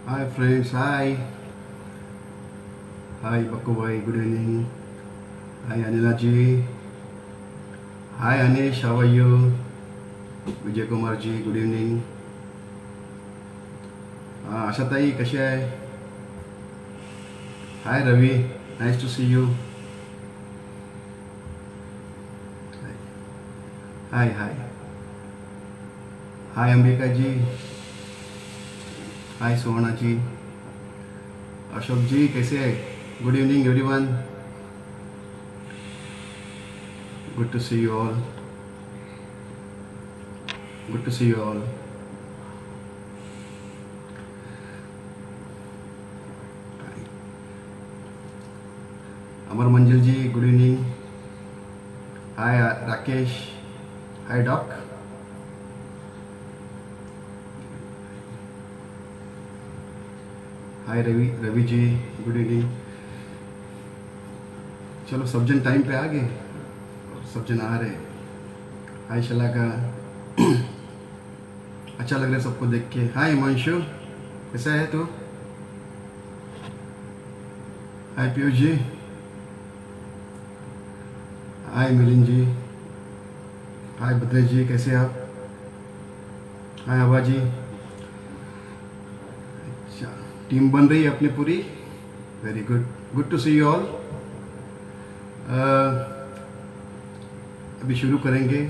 Hi friends, hi Bakku bhai, good evening. Hi Anila ji, hi Anish, how are you? Vijay Kumar ji, good evening. Asha ताई कशी आहे? Hi Ravi, nice to see you. Hi. Hi Ambika ji, hi Sohana ji, Ashok जी कैसे है? Good evening everyone. Good to see you all. Good to see you all. Amar Manjil ji, good evening. Hi Rakesh. Hi Doc. Hi Ravi ji, good evening. चलो सब जन time पे आ गए और सब जन आ रहे. हाय शलाका. अच्छा लग रहा है सबको देख के. हाय हिमांशु, कैसा है तू? हाय पीयूष जी. हाय मिलिंद जी. हाय भद्रेश जी, कैसे आप? हाय आबा जी. टीम बन रही है अपनी पूरी. Very good to see you all. अभी शुरू करेंगे.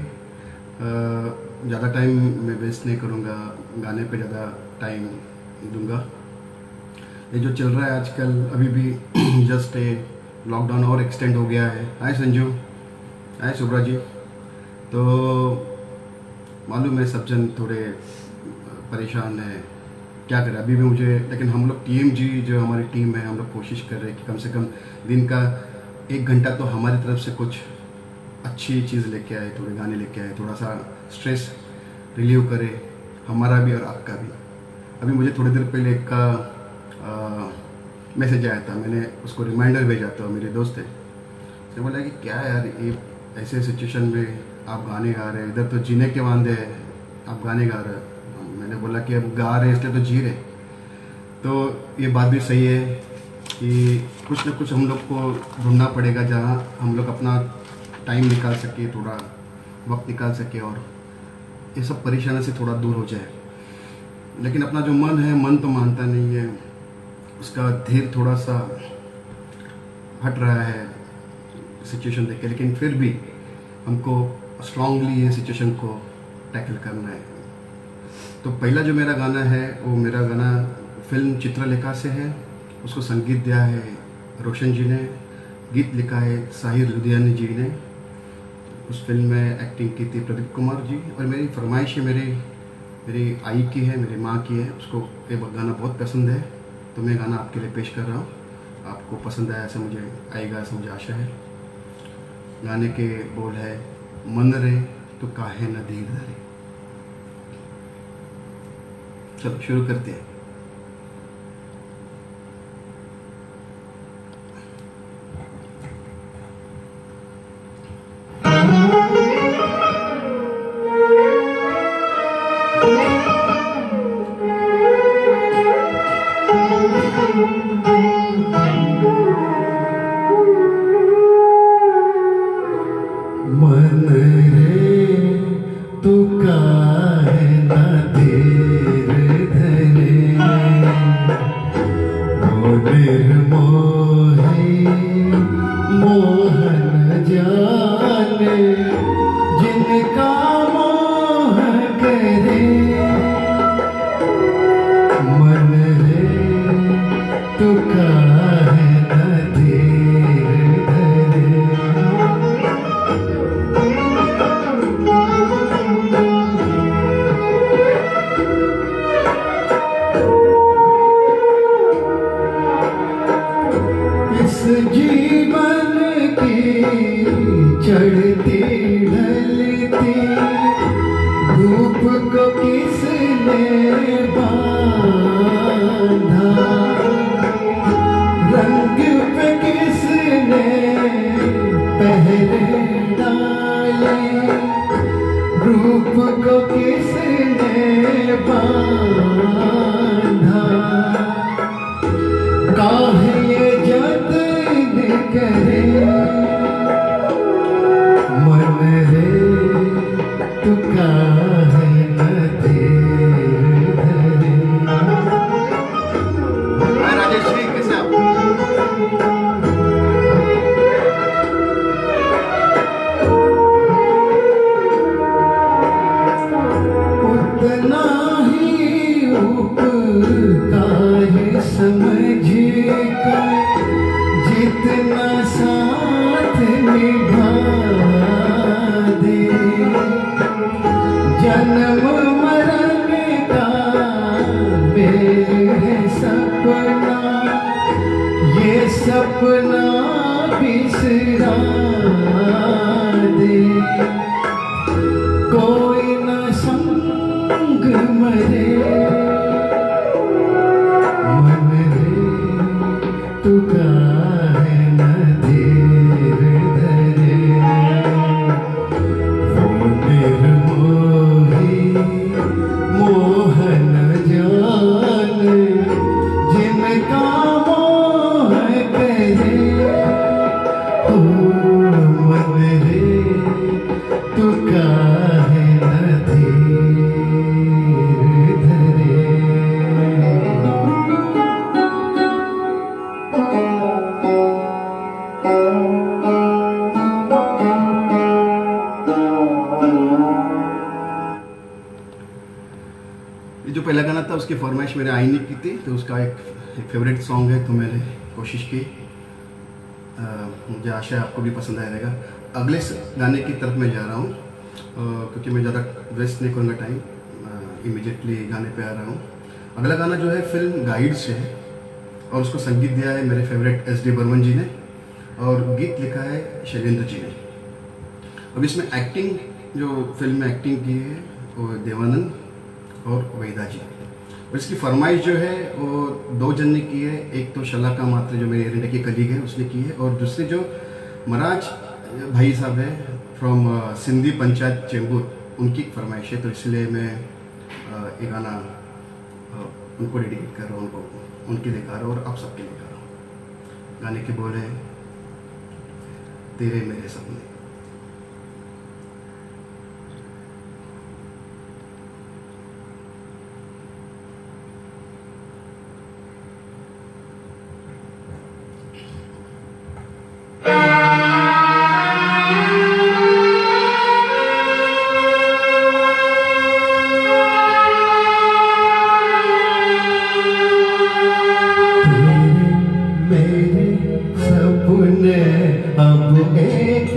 ज़्यादा टाइम मैं वेस्ट नहीं करूँगा, गाने पे ज़्यादा टाइम दूंगा. ये जो चल रहा है आजकल, अभी भी जस्ट लॉकडाउन और एक्सटेंड हो गया है. हाय संजू. हाय सुब्रा जी. तो मालूम है सब जन थोड़े परेशान है, क्या करें अभी भी मुझे. लेकिन हम लोग टीएम जी, जो हमारी टीम है, हम लोग कोशिश कर रहे हैं कि कम से कम दिन का 1 घंटा तो हमारी तरफ से कुछ अच्छी चीज़ लेके आए, थोड़े गाने लेके आए, थोड़ा सा स्ट्रेस रिलीव करे हमारा भी और आपका भी. अभी मुझे थोड़ी देर पहले एक का मैसेज आया था, मैंने उसको रिमाइंडर भेजा था. मेरे दोस्त है, उसने बोला कि क्या यार, ये ऐसे सिचुएशन में आप गाने गा रहे हैं, इधर तो जीने के वादे हैं, आप गाने गा रहे हैं. मैंने बोला कि अब गा रहे इसलिए तो जी रहे. तो ये बात भी सही है कि कुछ ना कुछ हम लोग को ढूंढना पड़ेगा जहाँ हम लोग अपना टाइम निकाल सके, थोड़ा वक्त निकाल सके और ये सब परेशानी से थोड़ा दूर हो जाए. लेकिन अपना जो मन है, मन तो मानता नहीं है, उसका धीर थोड़ा सा हट रहा है सिचुएशन देख के. लेकिन फिर भी हमको स्ट्रांगली ये सिचुएशन को टैकल करना है. तो पहला जो मेरा गाना है, वो मेरा गाना फिल्म चित्रलेखा से है. उसको संगीत दिया है रोशन जी ने, गीत लिखा है साहिर लुधियानी जी ने. उस फिल्म में एक्टिंग की थी प्रदीप कुमार जी. और मेरी फरमाइश है, मेरी आई की है, मेरी माँ की है. उसको ये गाना बहुत पसंद है, तो मैं गाना आपके लिए पेश कर रहा हूँ. आपको पसंद आया ऐसा मुझे आएगा, ऐसा मुझे आशा है. गाने के बोल है, मन रे तो काहे न धीर धरे. चलो शुरू करते हैं. मन रे तू काहे न धीर धरे, ओ निर्मोही मोहन जाने, जिनका मोह करे. मन रे तू काहे न धीर धरे. इस जीवन की चढ़ती ढलती धूप को किसने बांधा, रंग पे किसने पहरे डाले, रूप को किसने बांधा. ये सपना बिसरा दे, कोई न संग मरे, मन रे तू काहे न धीर धरे, वो निर्मोही मोहन जाने, जिनका मोह करे, ओ मन रे तू काहे न धीर धरे। ये जो पहला गाना था उसकी फरमाइश मेरे आईने की थी, तो उसका एक फेवरेट सॉन्ग है, तो मैंने कोशिश की। मुझे आशा है आपको भी पसंद आएगा। अगले गाने की तरफ मैं जा रहा हूँ, क्योंकि मैं ज़्यादा वेस्ट नहीं करूँगा टाइम, इमीडिएटली गाने पे आ रहा हूँ। अगला गाना जो है फिल्म गाइड से है, और उसको संगीत दिया है मेरे फेवरेट एस डी बर्मन जी ने, और गीत लिखा है शैलेंद्र जी ने। अब इसमें एक्टिंग, जो फिल्म में एक्टिंग की है वो देवानंद और वेदा जी, और इसकी फरमाइश जो है वो दो जन ने की है। एक तो शलाका मात्र जो मेरे एरिया के कलीग है उसने की है, और दूसरे जो महाराज भाई साहब है फ्रॉम सिंधी पंचायत चेंबूर, उनकी फरमाइश है। तो इसलिए मैं ये गाना उनको डेडिकेट कर रहा हूँ, उनको उनके लिए गा रहा हूँ और आप सबके लिए गा रहा हूँ। गाने के बोल है तेरे मेरे सपने। अब एक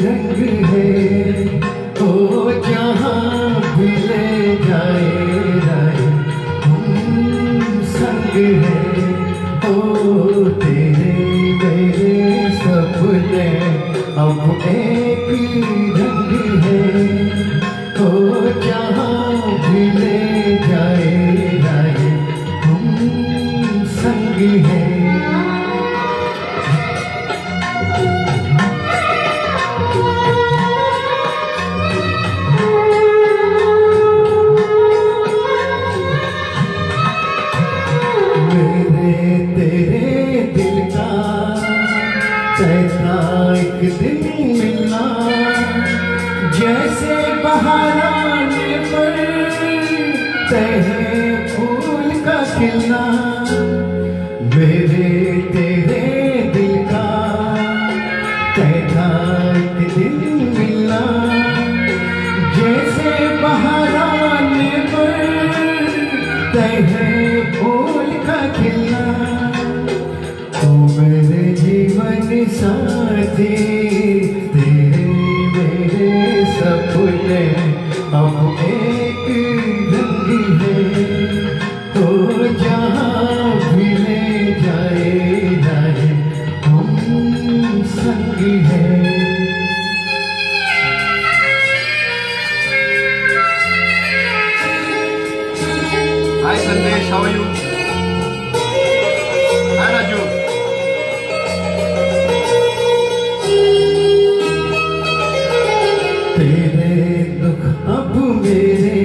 रंग है, ओ जहाँ भी ले जाए राय हम संग है, ओ तेरे मेरे सपने अब एक रंग है, ओ जहाँ भी ले जाए राय हम संग है। एक दिन मिलना जैसे बहार आने पर तहे फूल का खिलना, मेरे तेरे दिल का तैथा एक दिन मिलना जैसे बहार आने पर तहे फूल का खिलना। ओ मेरे जीवन साथी तेरे मेरे सपने अब एक रंग है, तो जहाँ भी ले जाए जाए हम संग है। Hi Sandesh, how are you? Hi Raju. तेरे दुख अब मेरे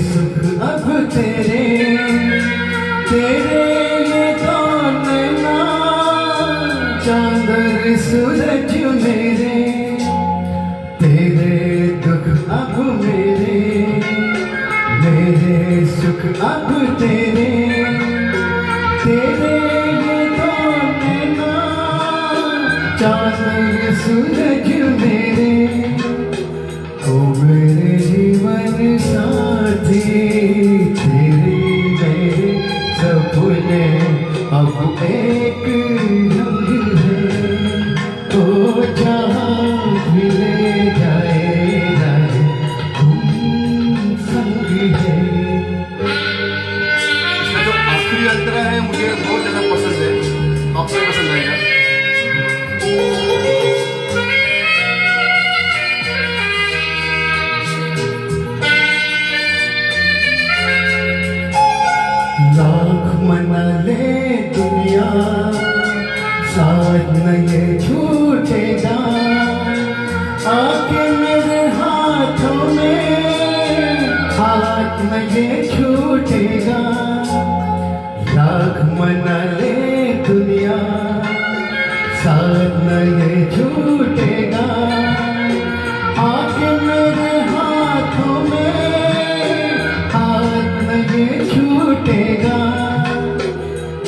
सुख अब तेरे, तेरे ये कौन ना चांदर सूरज मेरे, तेरे दुख अब मेरे सुख अब तेरे, तेरे ये कौन ना चांदर सूरज मेरे, ओ मेरे जीवन साथी तेरे मेरे सपने अब एक रंग है, तो जहाँ भी ले जाए जाए हम संग है। इसमें जो आखिरी अंतरा है मुझे बहुत ये छूटेगा, लाख मना ले दुनिया, साथ न ये छूटेगा। आके मेरे हाथों में, हाथ न ये छूटेगा।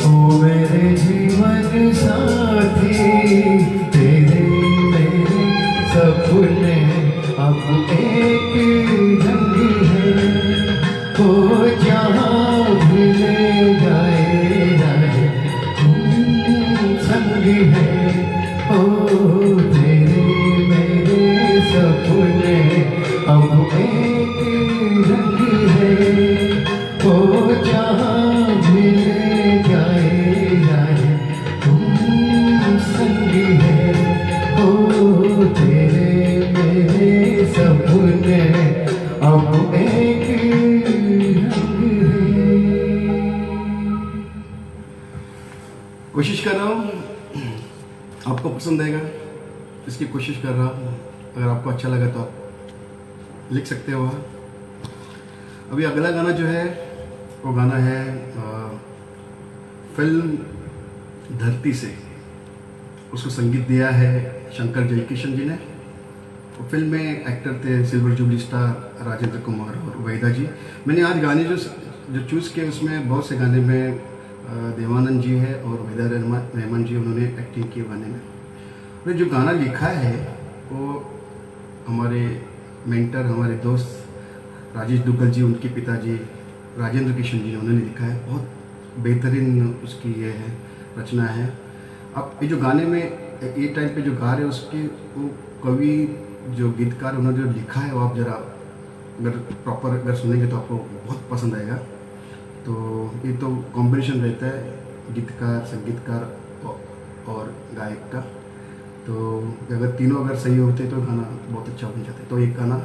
ओ मेरे जीवन साथी, तेरे मेरे सपने अब एक रंग है। ओ जहाँ भी ले जाए जाए संग है। ओ तेरे मेरे सपने अब एक रंग है। ओ जहाँ भी ले जाए जाए संग है। ओ तेरे मेरे सपने अब एक रंग है। कोशिश कर रहा हूँ आपको पसंद आएगा, इसकी कोशिश कर रहा हूँ। अगर आपको अच्छा लगा तो आप लिख सकते हो। अभी अगला गाना जो है वो गाना है फिल्म धरती से। उसको संगीत दिया है शंकर जयकिशन जी ने। वो फिल्म में एक्टर थे silver jubilee star Rajendra Kumar और वहीदा जी। मैंने आज गाने जो चूज़ किए उसमें बहुत से गाने में देवानंद जी है और वहीदा रहमान जी, उन्होंने एक्टिंग की गाने में। और जो गाना लिखा है वो हमारे मेंटर, हमारे दोस्त राजेश दुग्गल जी, उनके पिताजी राजेंद्र किशन जी, उन्होंने लिखा है। बहुत बेहतरीन उसकी ये है, रचना है। अब ये जो गाने में ये टाइम पे जो गा रहे हैं उसके वो कवि जो गीतकार उन्होंने जो लिखा है वो आप ज़रा अगर प्रॉपर अगर सुनेंगे तो आपको बहुत पसंद आएगा। तो ये तो कॉम्बिनेशन रहता है गीतकार, संगीतकार और गायक का। तो अगर तीनों अगर सही होते तो गाना बहुत अच्छा बन जाता है। तो एक गाना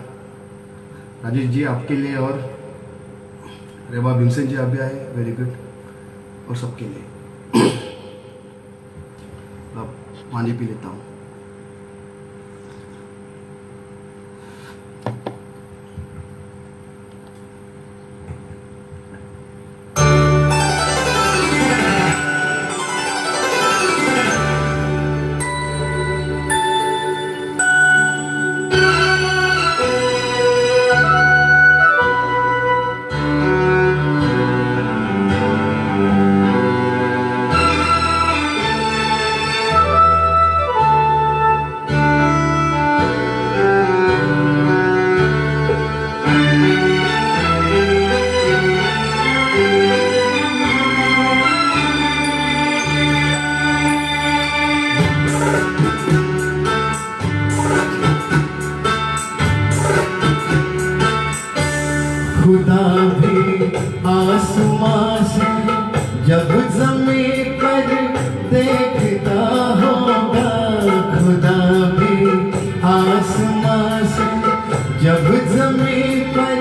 राजेश जी आपके लिए और रेवा भीमसेन जी आप भी आए, वेरी गुड, और सबके लिए। अब पानी पी लेता हूँ। खुदा भी आसमां से जब ज़मीन पर देखता होगा, खुदा भी आसमां से जब ज़मीन पर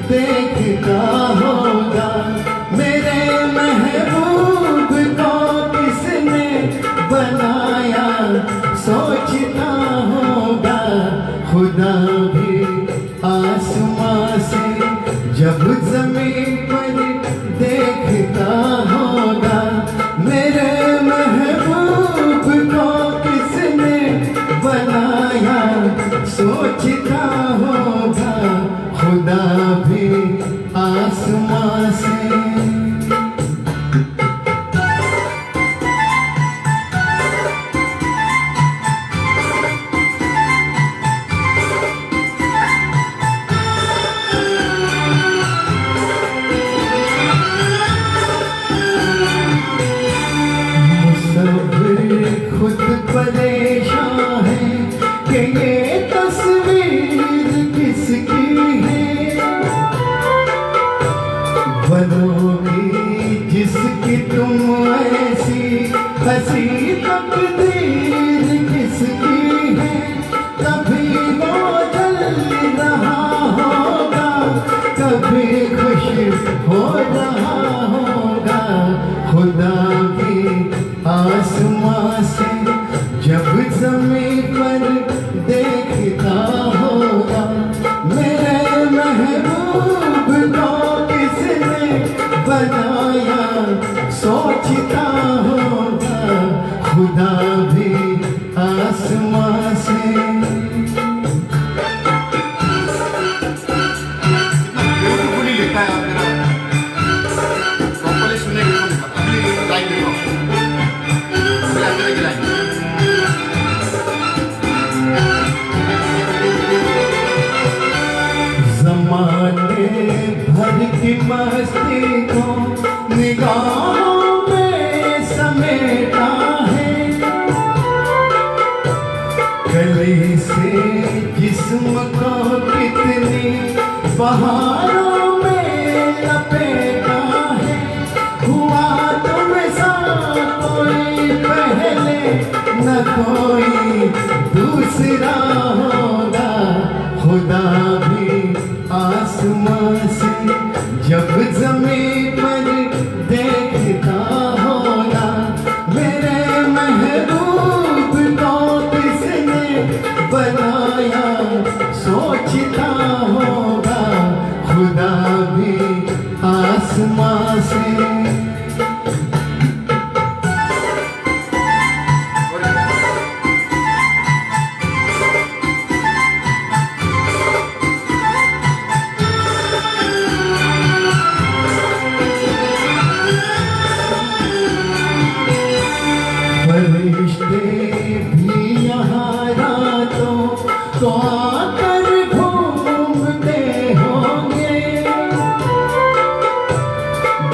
देखता होगा। मेरे महबूब को किसने बनाया सोचता होगा। खुदा भी आसमां से जब ज़मीन पर देखता होगा। मेरे महबूब को किसने बनाया सोचता होगा। खुदा भी आसमां से। खुद परेशान है कि ये तस्वीर किसकी है। बनोगी जिसकी तुम ऐसी हंसी तकदीर किसकी है। कभी वो जल रहा होगा, कभी खुश हो रहा होगा। खुदा भी आसमां से जब ज़मीन पर देखता होगा। मेरे महबूब को खुदा भी आसमां से ब्यूटीफुली लिखा है आप मेरा प्रॉपर्ली सुनने को लिखा। अगली लाइन लिखो, अगले अंदर की लाइन। जमाने भर की मस्ती को निगाहों में समेटा है, गली से जिस्म को कितनी बहारों में लपेटा है। हुआ तुम सा कोई पहले न कोई दूसरा होगा, खुदा भी आसमां से जब ज़मीन पर देखता होगा, मेरे महबूब को किसने बनाया सोचता होगा, खुदा भी आसमां से। फरिश्ते भी यहाँ रातों को आकर घूमते होंगे,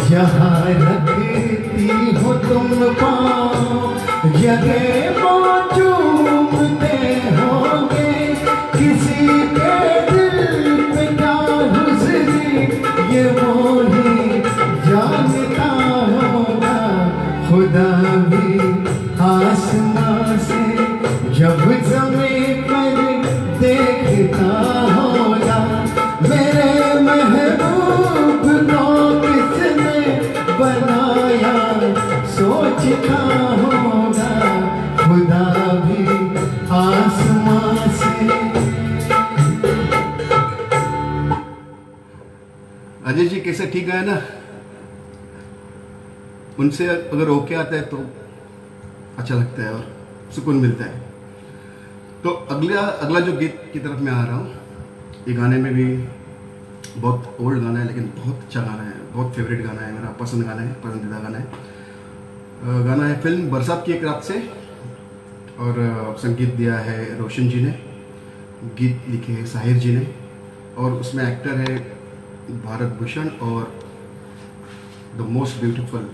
जहाँ रखती हो तुम पाँव जगह वो चूमते होंगे। किसी के दिल पे क्या गुजरी ये वो ही जानता होगा, खुदा भी आसमां से जब ज़मीन पर देखता होगा, मेरे महबूब को किसने बनाया सोचता होगा, खुदा भी आसमां से। अजय जी कैसे ठीक है ना? उनसे अगर ओके आता है तो अच्छा लगता है और सुकून मिलता है। तो अगला जो गीत की तरफ मैं आ रहा हूँ, ये गाने में भी बहुत ओल्ड गाना है लेकिन बहुत अच्छा गाना है, बहुत फेवरेट गाना है, मेरा पसंद गाना है, पसंदीदा गाना है। गाना है फिल्म बरसात की एक रात से, और संगीत दिया है रोशन जी ने, गीत लिखे हैं साहिर जी ने, और उसमें एक्टर है भारत भूषण और द मोस्ट ब्यूटीफुल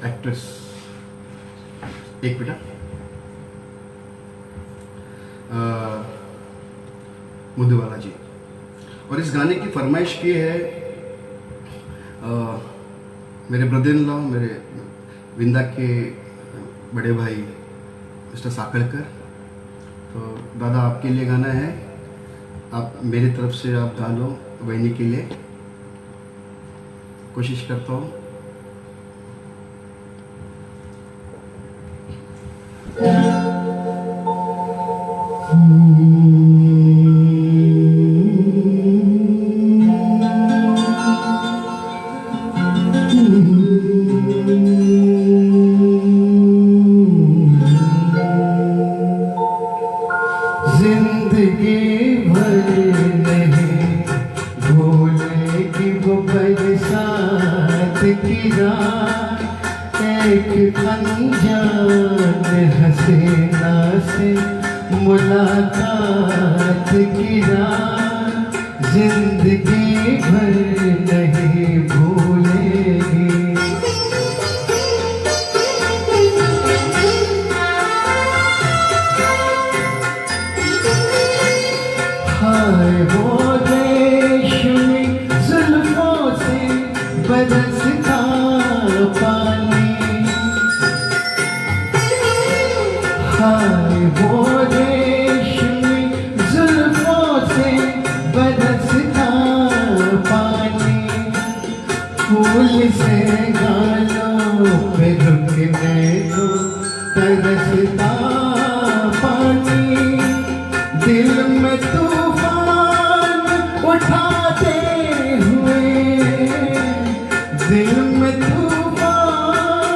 एक्ट्रेस एक बेटा मधुबाला जी। और इस गाने की फरमाइश की है मेरे ब्रदर इन लॉ, मेरे विंदा के बड़े भाई मिस्टर साकड़कर। तो दादा आपके लिए गाना है, आप मेरी तरफ से आप गा लो बहनी के लिए, कोशिश करता हूँ। जिंदगी भर नहीं भूलेगी वो बरसात की रात, एक अनजान हसीना से मुलाकात की रात, जिंदगी भर नहीं भूलेगी। हाय वो रेशमी जुल्फों से बरसता पानी, हाय वो रेशमी जुल्फों से बरसता पानी, फूल से गालों पे रुकने को तरसता पानी, दिल में तूफान उठाते हुए, दिल में तूफान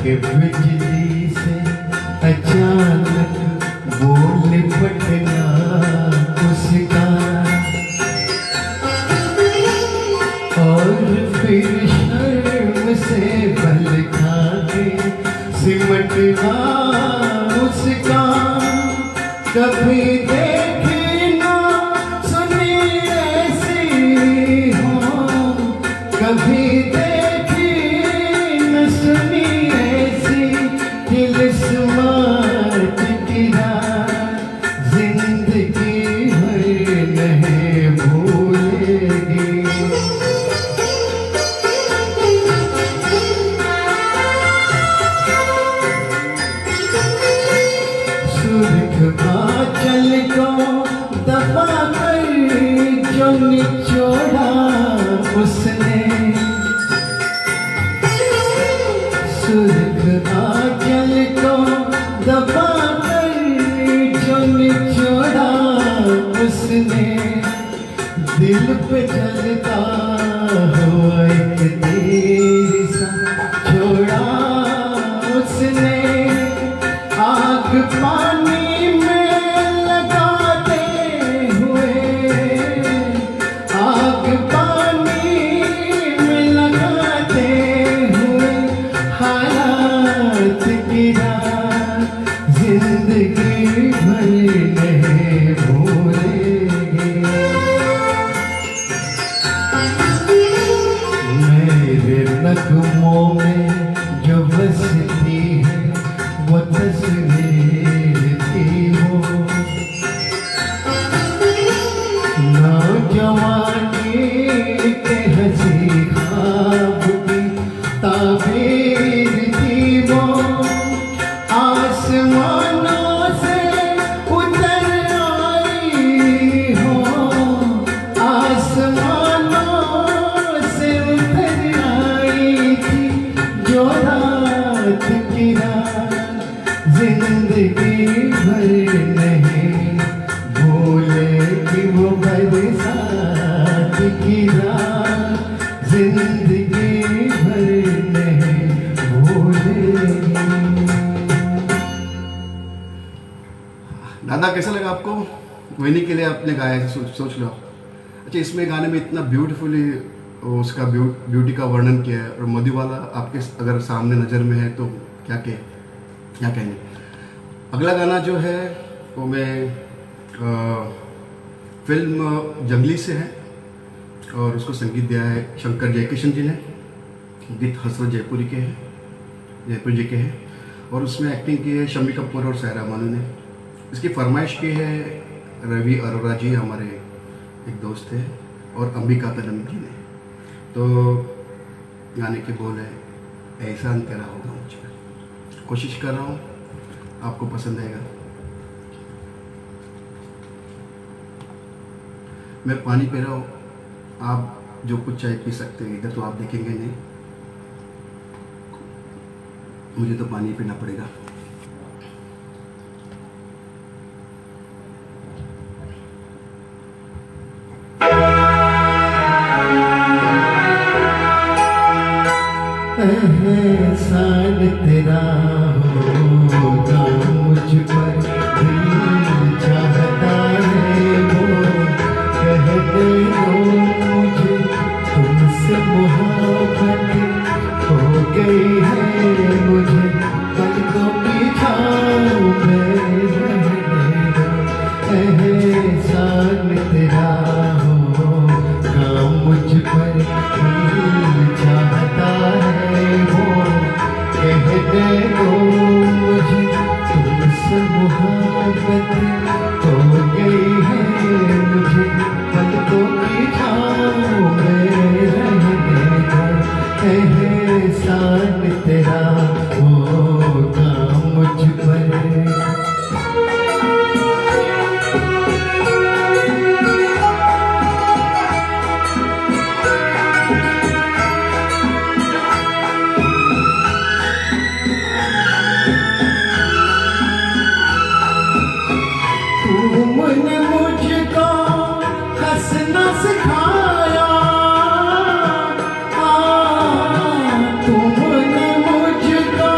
कि बिजली से अचानक बोल पटना उसका, और फिर शर्म से बल खा के सिमटना उसका। कभी देखी ना सुनी ऐसी हो, कभी देखी न सुनी ऐसी तिलिस्मात गिरा, जिंदगी भर नहीं भूलेगी। सुर्ख आंचल को दबा कर जो निचोड़ा उसने, सुर्ख आंचल को दबा कर जो निचोड़ा उसने, दिल पे जलता हुआ एक तीर सा छोड़ा उसने। आग पानी में लगाते हुए, आग पानी में लगाते हुए हालात गिरा, जिंदगी भर नहीं भूलेंगे। मेरे नगमों में जो बसती है वो तस्वीर थी वो, नौजवानी के हंसी ख्वाब की ताबीर थी वो। आसमानों से उतर आई हो, आसमानों से उतर आई थी जो रात की रात, जिंदगी भर नहीं भूलेगी वो बरसात की रात, जिंदगी भर नहीं भूलेगी। दादा कैसा लगा आपको? वही के लिए आपने गाया है, सोच लो। अच्छा, इसमें गाने में इतना ब्यूटीफुली उसका ब्यूटी का वर्णन किया है, और मधुबाला आपके अगर सामने नज़र में है तो क्या कहेंगे। अगला गाना जो है वो मैं फिल्म जंगली से है, और उसको संगीत दिया है शंकर जयकिशन जी ने, गीत हसरत जयपुर जी के हैं, और उसमें एक्टिंग की है शम्मी कपूर और सायरा बानू ने। इसकी फरमाइश की है रवि अरोरा जी, हमारे एक दोस्त थे, और अंबिका कदम जी ने। तो गाने के बोल है, एहसान तेरा होगा मुझ पर। कोशिश कर रहा हूँ आपको पसंद आएगा। मैं पानी पी रहा हूँ, आप जो कुछ चाय पी सकते हैं। इधर तो आप देखेंगे नहीं, मुझे तो पानी पीना पड़ेगा। एहसान तेरा होगा मुझ पर, दिल चाहता है वो कह दे दो मुझे, तुमसे मोहब्बत हो गई है मुझे, पलकों की छाँव में रहने दो। एहसान तेरा होगा मुझ पर, दिल चाहता है वो कह दे दो मुझे, तुमसे मोहब्बत हो गई है मुझे, पलकों की छाँव में रहने दो। एहसान तेरा होगा मुझ पर। तुमने मुझको हंसना सिखाया, तुमने मुझको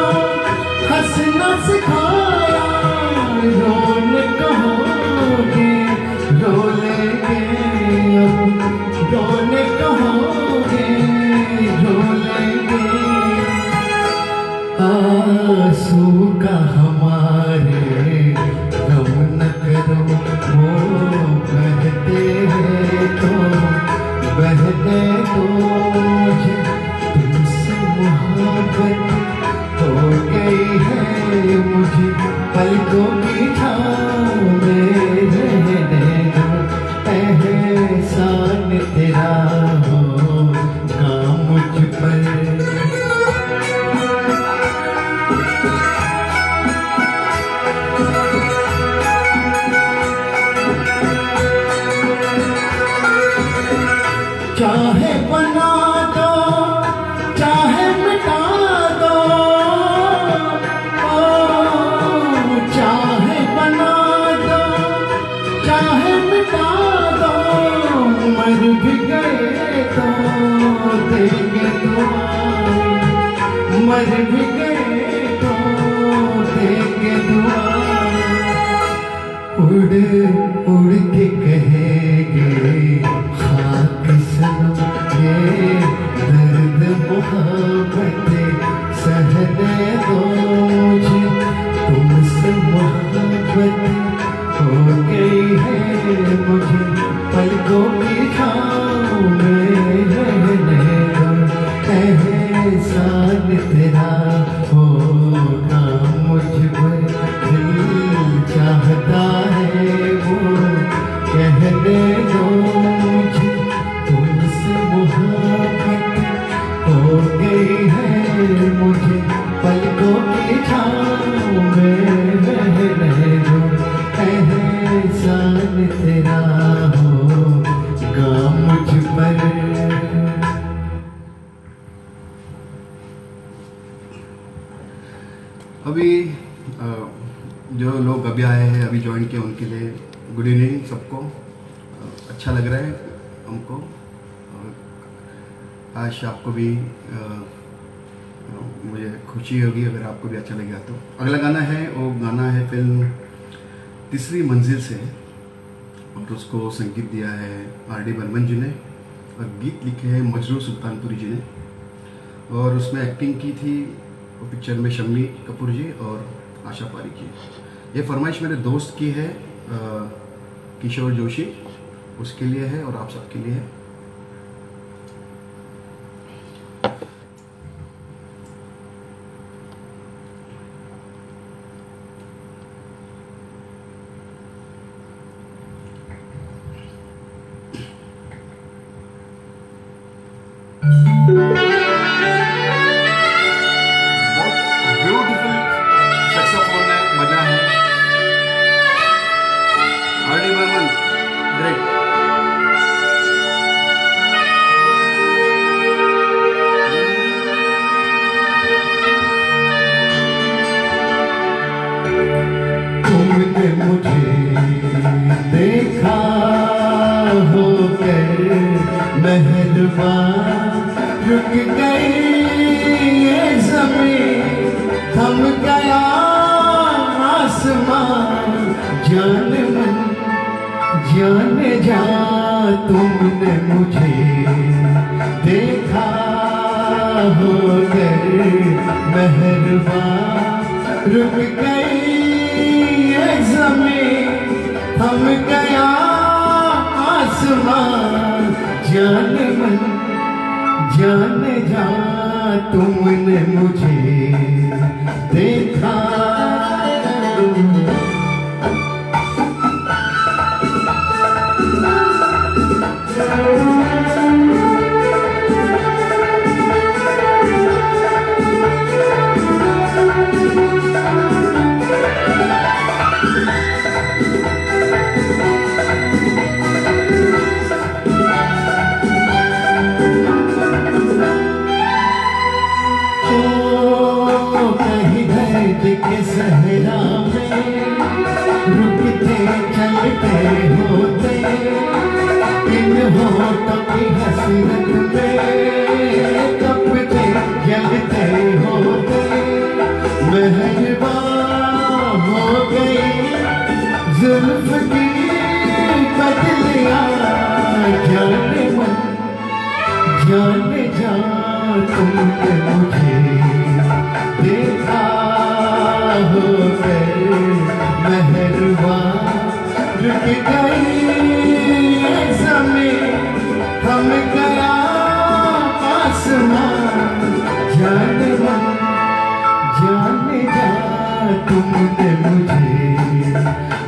आंसू का हमारे गम न करो, वो बहते हैं तो बहने दो। मुझे तुमसे मोहब्बत हो गई है, मुझे पलकों की छाँव में रहने दो। एहसान तेरा होगा मुझ पर। चाहे बना दो, चाहे मिटा दो, ओ चाहे बना दो, चाहे मिटा दो। मर भी गए तो देंगे दुआएं, मर भी गए तो देंगे दुआएं। उड़ उड़ के कहेंगे खाक सनम, ये दर्द मोहब्बत सहने दो। मुझे तुमसे मोहब्बत हो गई है, मुझे पलकों की छाँव में रहने दो। एहसान तेरा होगा मुझ पर, दिल चाहता है वो कहने दो। मुझे तुमसे मोहब्बत हो गई है, मुझे पलकों की छाँव में रहने दो। एहसान तेरा होगा मुझ पर। अभी जो लोग अभी आए हैं, अभी ज्वाइन किया, उनके लिए गुड इवनिंग सबको। अच्छा लग रहा है हमको, और आज आपको भी मुझे खुशी होगी अगर आपको भी अच्छा लगेगा। तो अगला गाना है, वो गाना है फिल्म तीसरी मंजिल से, और उसको संगीत दिया है R.D. बर्मन जी ने, और गीत लिखे हैं मजरू सुल्तानपुरी जी ने, और उसमें एक्टिंग की थी वो पिक्चर में शम्मी कपूर जी और आशा पारी जी। ये फरमाइश मेरे दोस्त की है किशोर जोशी, उसके लिए है और आप सबके लिए है। तुमने मुझे देखा होकर मेहरबान, रुक गई ये ज़मीं, थम गया आसमान। जान मन जाने जा, तुमने मुझे देखा होकर मेहरबान, रुक गई ये ज़मीं, थम गया आसमान। जान मन जाने जा, तुमने मुझे देखा। के सहरा में रुकते चलते होते, इन होठों की हसरत में तपते जलते होते। मेहरबान हो गई जुल्फ की बदलियां, जाने मन जाने जा, तुमने मुझे देखा गई ज़मीं, थम गया आसमान। जाने मन जाने जा, तुमने मुझे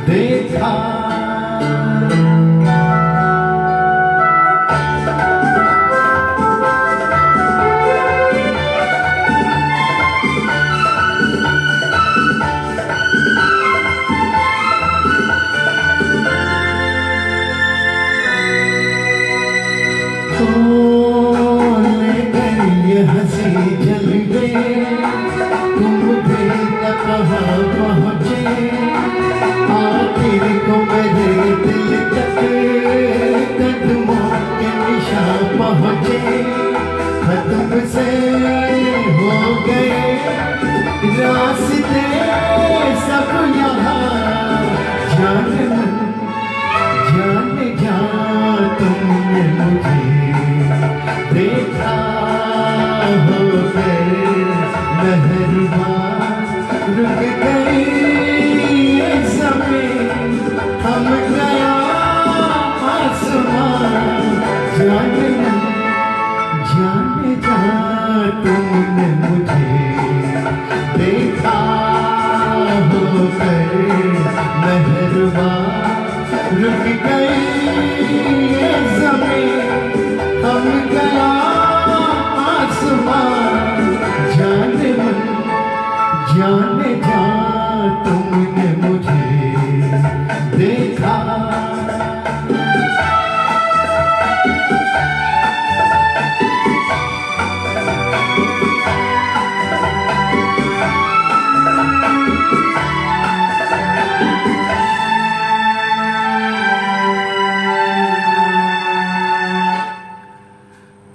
देखा। ले गई ये हंसी जलवे, तुम भी न कहाँ पहुँचे। आखिर को मेरे दिल तक कदमों के निशान पहुँचे। खत्म से हो गए रास्ते सब यहाँ। जाने मन जाने जा, तुमने मुझे देखा। हो गए मेहरबान, रुक गई ये ज़मीं, थम गया आसमान। जाने मन जाने जा, तुमने मुझे देखा। हो गए मेहरबान, रुक गई ये ज़मीं, थम गया आसमान। जाने मन जाने जा, तुमने मुझे देखा।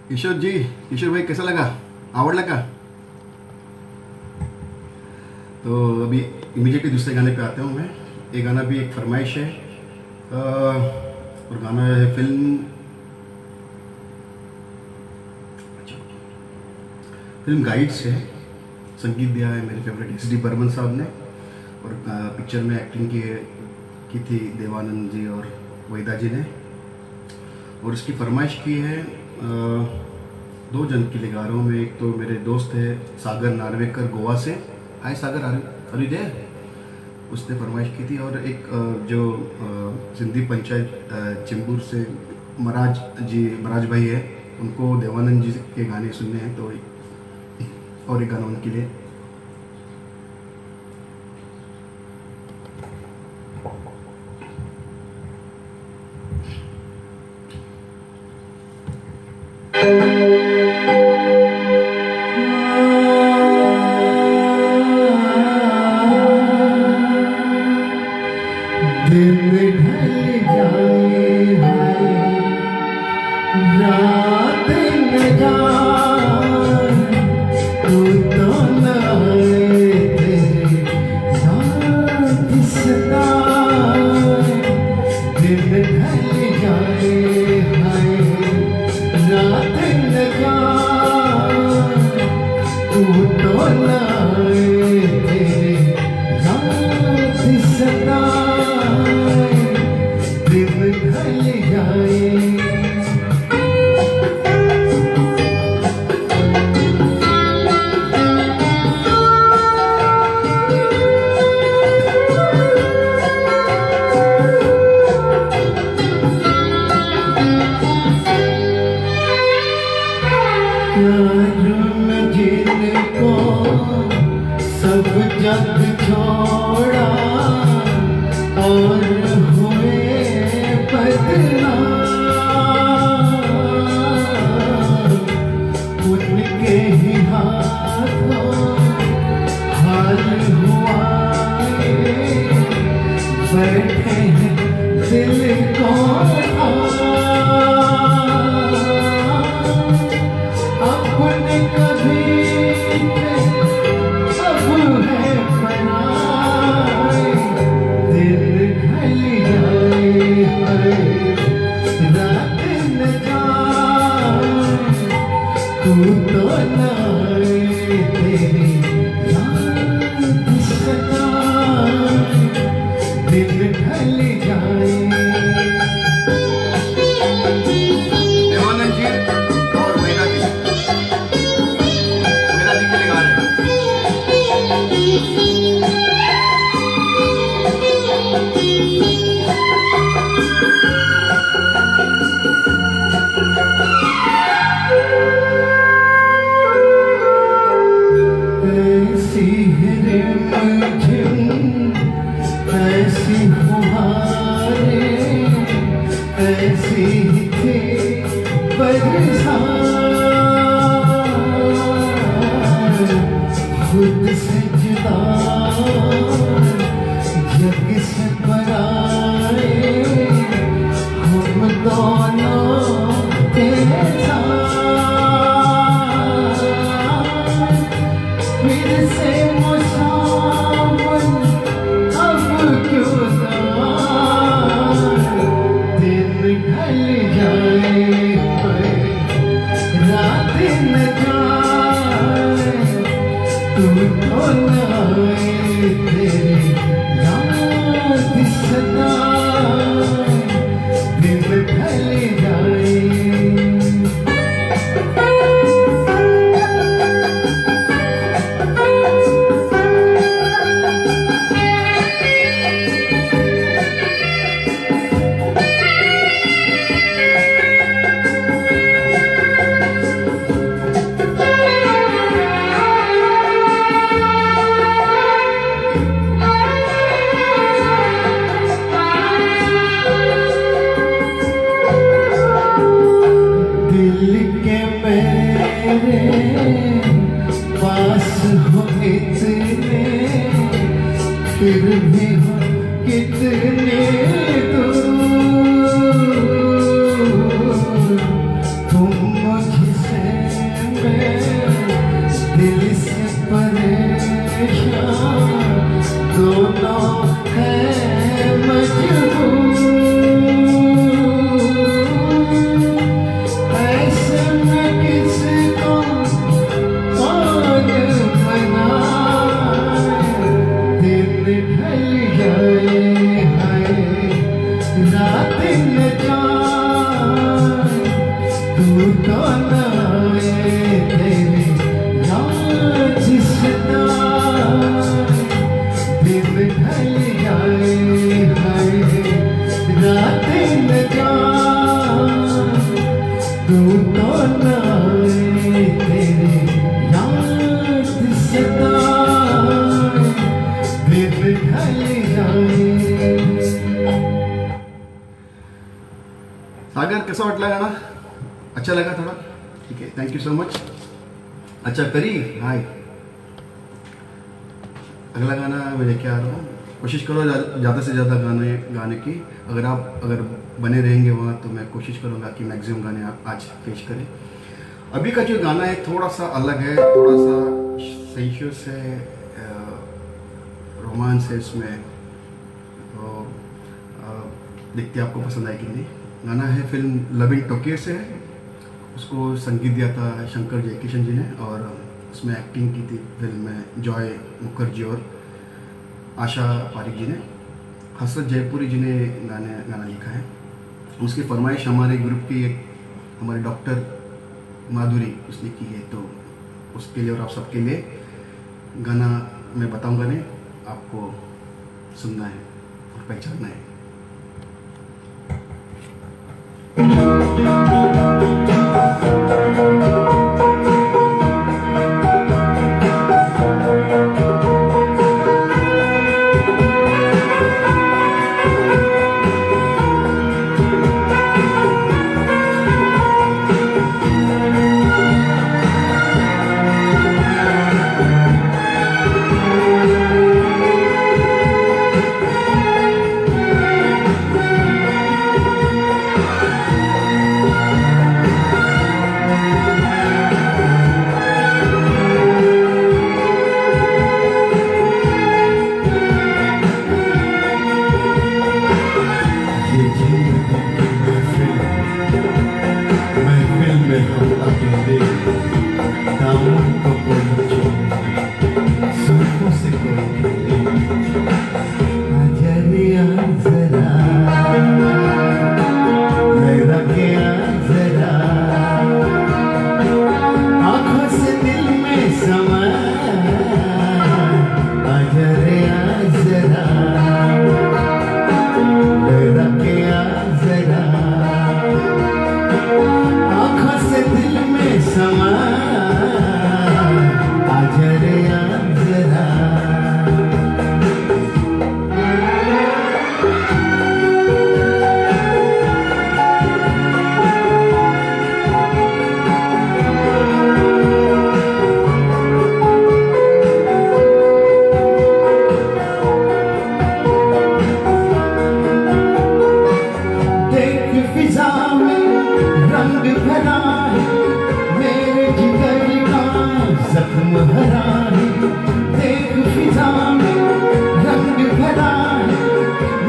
किशोर जी, किशोर भाई कैसा लगा, आवडला का? तो अभी इमीडिएटली दूसरे गाने पे आता हूँ मैं। ये गाना भी एक फरमाइश है और गाना है फिल्म गाइड्स है। संगीत दिया है मेरे फेवरेट SD बर्मन साहब ने, और पिक्चर में एक्टिंग की थी देवानंद जी और वहीदा जी ने। और इसकी फरमाइश की है दो जन के लिए गा रहा हूँ मैं। एक तो मेरे दोस्त है सागर नार्वेकर गोवा से। हाय सागर, आर यू देयर? उसने फरमाइश की थी। और एक जो सिंधी पंचायत चिंबूर से मराज भाई है, उनको देवानंद जी के गाने सुनने हैं, तो और एक गाना उनके लिए। दिन ढल जाए रात न जाए, तू तो न आए तेरे साथ सताए। दिन ढल जाए रात न जाए, तू तो न आए तेरे साथ सताए। दिन ढल जाए जिनको सब जग छोड़ा और हुए बदनाम। ऐसी है रिमझिम ऐसी फुहारे ऐसी ही थी बरसात खुद से जुदा जग से पराए हम दोनों तेरे साथ फिर से मुसाफिर अब क्यों ना दिन ढल जाए रात न जाए तू तो न आए तेरी याद सदा दिन ढल जाए दिल के मेरे पास हो इतने फिर भी हो कितने दूर तुम मुझसे मैं दिल से परेशान दोनों हैं मजबूर ऐसे में किसको कौन मनाए दिन ढल जाए हाय रात न जाए तू तो न आए तेरी याद सदा दिन ढल जाए हाय रात न जाए तू तो न आए तेरी याद सदा दिन ढल जाए सागर कैसा वाटला गाना? अच्छा लगा थोड़ा? ठीक है, थैंक यू सो मच. अच्छा करी हाय, अगला गाना मैं लेके आ रहा हूँ. कोशिश करो ज़्यादा से ज़्यादा गाने की. अगर बने रहेंगे वहाँ तो मैं कोशिश करूँगा कि मैक्सिमम गाने आप आज पेश करें. अभी का जो गाना है थोड़ा सा अलग है, थोड़ा सा सेंशुअस है, रोमांस है इसमें. तो देखते आपको पसंद आए कि नहीं. गाना है फिल्म लविंग टोक्यो से है. उसको संगीत दिया था शंकर जयकिशन जी ने और उसमें एक्टिंग की थी फिल्म में जॉय मुखर्जी और आशा पारिक जी ने. हसरत जयपुरी जी ने गाना लिखा है. उसकी फरमाइश हमारे ग्रुप की एक हमारे डॉक्टर माधुरी उसने की है, तो उसके लिए और आप सबके लिए गाना मैं बताऊंगा नहीं, आपको सुनना है और पहचानना है. जगमहरा है, देख फिजा में रंग भरा है,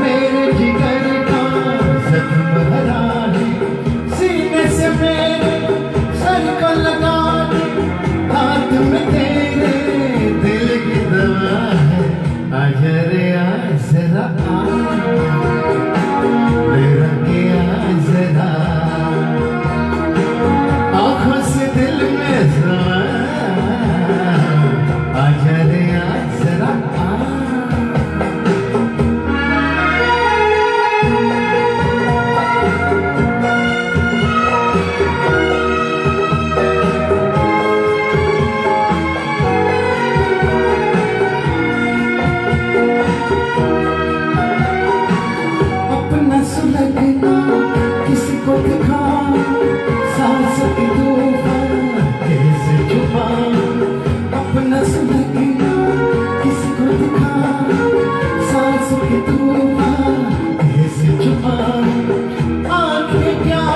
मेरे जिगर का जगमहरा है, सीने से मेरे सर को लगा दे, हाथ में तेरे दिल की दवा है, आजा रे आ जरा आ, मेरा के आ जरा, आँखों से दिल में समा, आजा रे आ जरा आ। अपना सुलगना किसी को दिखा, सांस की तूफान कैसे छुपा, अपना सुलगना किसी को दिखा, सांस की तूफान कैसे छुपा, आँखें क्या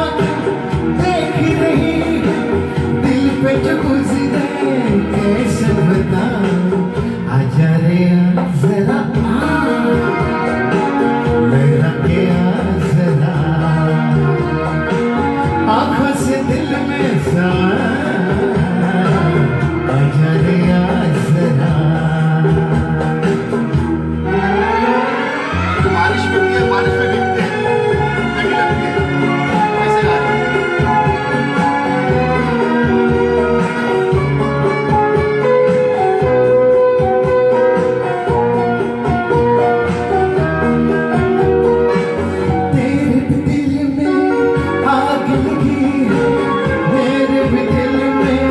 देख रही है, दिल पे जो गुजरे कैसे बताऊं, आजा रे आ जरा आ, मेरा के आ जरा, आँखों से दिल में समा, आजा रे आ जरा। बारिश में भी है, बारिश में भीगते हैं, ठंडी लगती है, ऐसे गा रहे हैं। तेरे भी दिल में आग लगी है, मेरे भी दिल में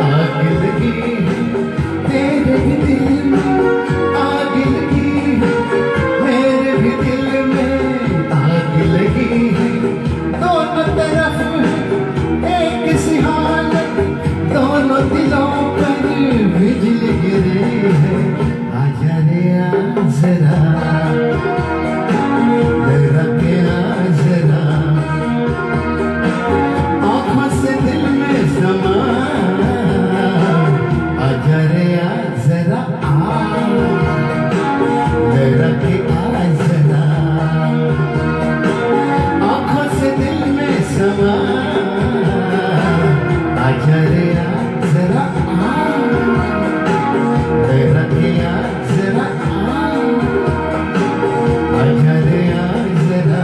आग लगी है, तेरे भी दिल में आग लगी है, मेरे भी दिल में आग लगी है, दोनों तरफ एक सी हालत, दोनों दिलों पर बिजली गिरे है, आजा रे आ जरा, मेरा के आ जरा, आँखों से दिल में समा, आजा रे आ जरा आ, मेरा के आ जरा, आँखों से दिल में समा, आजा रे आ जरा आ, मेरा के आ जरा आ, आजा रे आ जरा,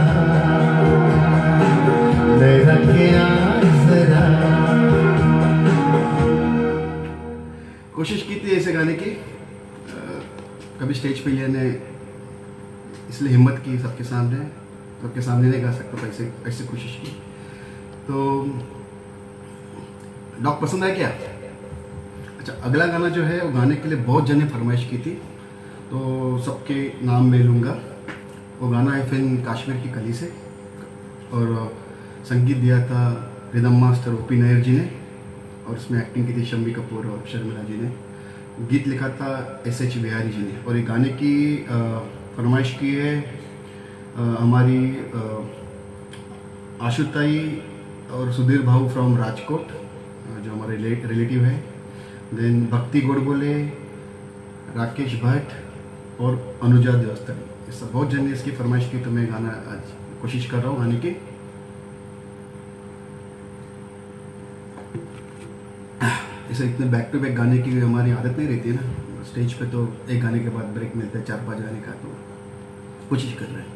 मेरा के आ जरा। कोशिश की थी ऐसे गाने की, कभी स्टेज पे ये ने इसलिए हिम्मत की सबके सामने नहीं गा सकता था, ऐसे ऐसे कोशिश की। तो डॉग पसंद आया क्या? अच्छा, अगला गाना जो है वो गाने के लिए बहुत जने फरमाइश की थी, तो सबके नाम मैं लूँगा। वो गाना है फिल्म काश्मीर की कली से, और संगीत दिया था रिदम मास्टर ओपी नायर जी ने, और इसमें एक्टिंग की थी शम्मी कपूर और शर्मिला जी ने। गीत लिखा था SH बिहारी जी ने, और ये गाने की फरमाइश की है हमारी आशुताई और सुधीर भाऊ फ्रॉम राजकोट, जो हमारे रिलेटिव है। देन भक्ति गोडबोले, राकेश भट्ट और अनुजा देवस्थानी, ये सब बहुत जन ने इसकी फरमाइश की, तो मैं गाना आज कोशिश कर रहा हूँ गाने की। ऐसे इतने बैक टू बैक गाने की हमारी आदत नहीं रहती है ना, स्टेज पे तो एक गाने के बाद ब्रेक मिलता है 4-5 गाने का, तो कोशिश कर रहे हैं।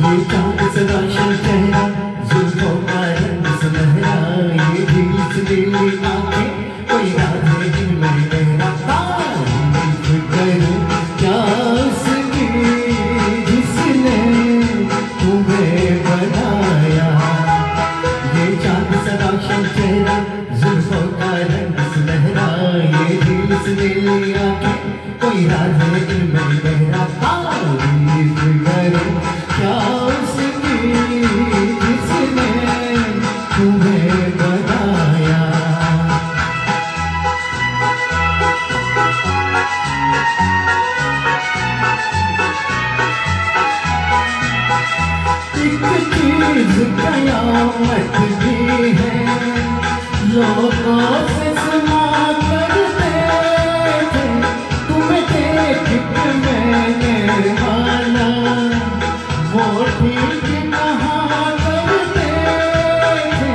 ये चाँद सदा शल चेहरा, जुल्फों का रंग सुनहरा, ये दिल से दिली आँखें, कोई रात नहीं मेरा, तारीफ करूं क्या उसकी जिसने तुम्हें बनाया, चीज कयामत भी है, लोगों से सुना करते थे, तुम्हें देख के मैंने माना, वो ठीक कहा करते थे,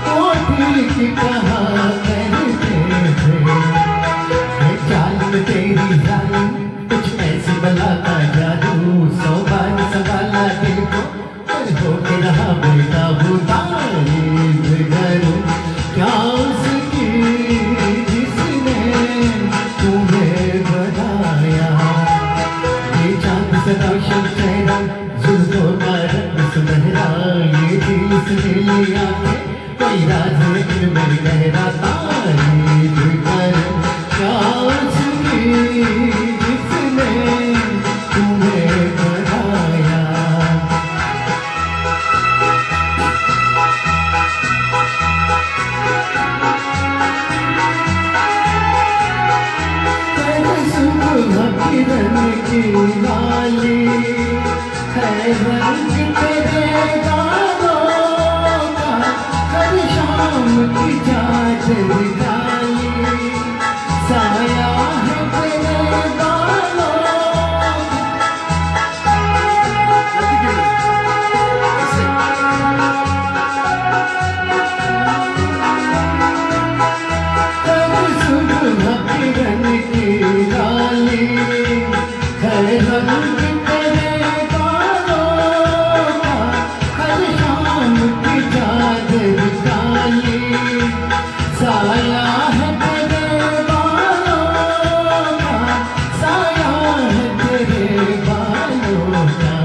वो ठीक कहा करते थे। है चाल में तेरी जान कुछ ऐसी बला का जादू, 100 बार सवाला दिल को पर हो के रहा बेकाबू। तारीफ करूं क्या उसकी जिसने तुम्हें बनाया, ये चांद सा रोशन चेहरा, जुल्फों का रंग सुनहरा, ये दिल से नीली आंखें, कोई राज है इनमें गहरा। तारीफ करूं क्या उसकी जिसने तुम्हें बनाया। सुबह किरण की लाली है रंग तेरे गालों का, हर शाम की चादर डाली साया है तेरे बालों का। सुबह किरण की लाली है रंग तेरे बालों का, हर शाम की चादर डाली साया है तेरे बालों का, साया है तेरे बालों का।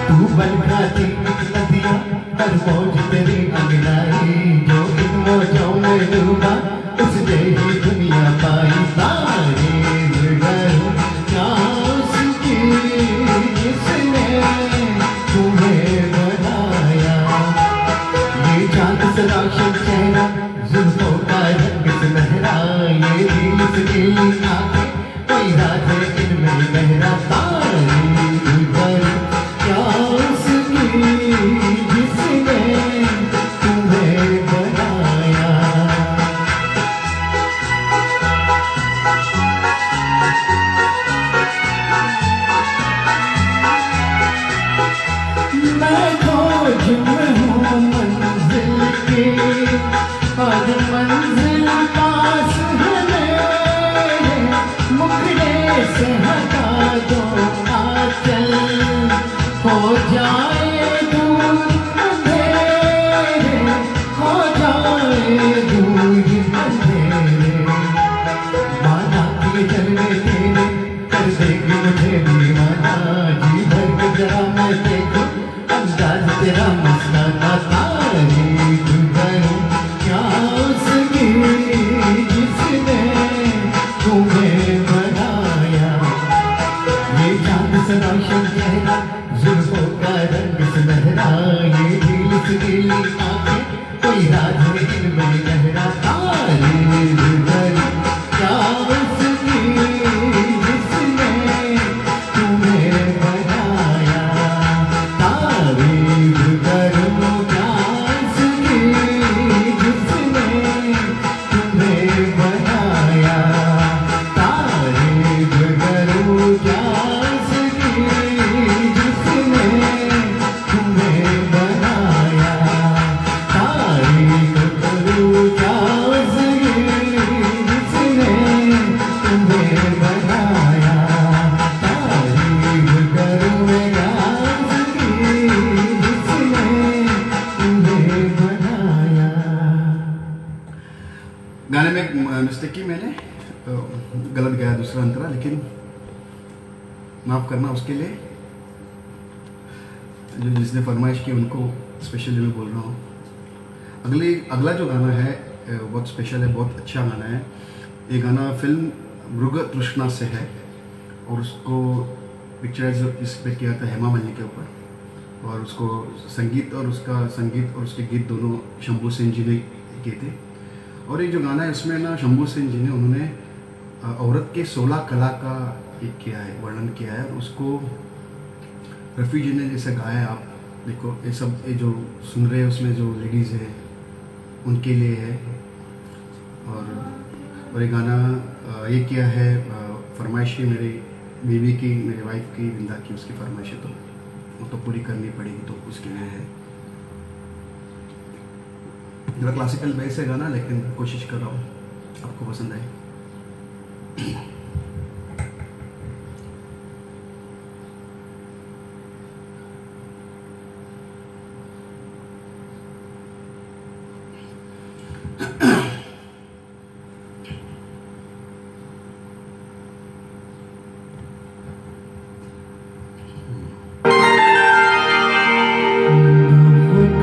तू बन खाती नदियाँ हर मौज तेरी अंगड़ाई, जो इन मौजों में डूबा उसने ही दुनिया पाई। तारीफ करूं क्या उसकी जिसने तुम्हें बनाया, ये चांद सा रोशन चेहरा, जुल्फों का रंग सुनहरा, ये दिल से नीली आंखें, कोई राज है इनमें गहरा। तारीफ करूं क्या उसकी जिसने तुम्हें बनाया। मैं खोज में हूँ मंजिल की, और मंजिल पास है मेरे, मुखड़े से हटा दो आंचल, हो जाए दूर अंधेरे, हो जाए दूर अंधेरे। माना कि चलने तेरे कर देगी मुझे दीवाना, जी भर के जरा मैं देखूं अंदाज तेरा मस्ताना। तारीफ करूं क्या उसकी जिसने तुम्हें बनाया, ये चांद सा रोशन चेहरा, जुल्फों का रंग सुनहरा, ये दिल से नीली आंखें, कोई राज है इनमें गहरा। तारीफ करूं क्या उसकी जिसने तुम्हें बनाया, तारीफ करूं क्या उसकी जिसने तुम्हें बनाया, तारीफ करूं क्या उसकी जिसने तुम्हें बनाया, तारीफ करूं क्या उसकी जिसने तुम्हें बनाया, तारीफ करूं क्या उसकी जिसने तुम्हें बनाया। गाने में एक मिस्टेक की मैंने, गलत गाया दूसरा अंतरा, लेकिन माफ़ करना उसके लिए। जो जिसने फरमाइश की उनको स्पेशली मैं बोल रहा हूँ। अगला जो गाना है बहुत स्पेशल है, बहुत अच्छा गाना है। ये गाना फिल्म मृग तृष्णा से है और उसको पिक्चराइज इस पे किया था हेमा मालिनी के ऊपर, और उसको संगीत और उसके गीत दोनों शंभू सेन जी ने किए थे। और ये जो गाना है इसमें ना शंभू सेन जी ने उन्होंने औरत के 16 कला का एक किया है, वर्णन किया है। उसको रफ़ी जी ने जैसे गाया है, आप देखो ये सब ये जो सुन रहे हैं उसमें जो लेडीज़ है उनके लिए है। और ये गाना ये किया है फरमाइशी मेरी बीवी की, मेरी वाइफ की, विंदा की, उसकी फरमाइश है तो वो तो पूरी करनी पड़ेगी, तो उसके लिए है। थोड़ा क्लासिकल बेस है गाना, लेकिन कोशिश कर रहा हूँ आपको पसंद आए।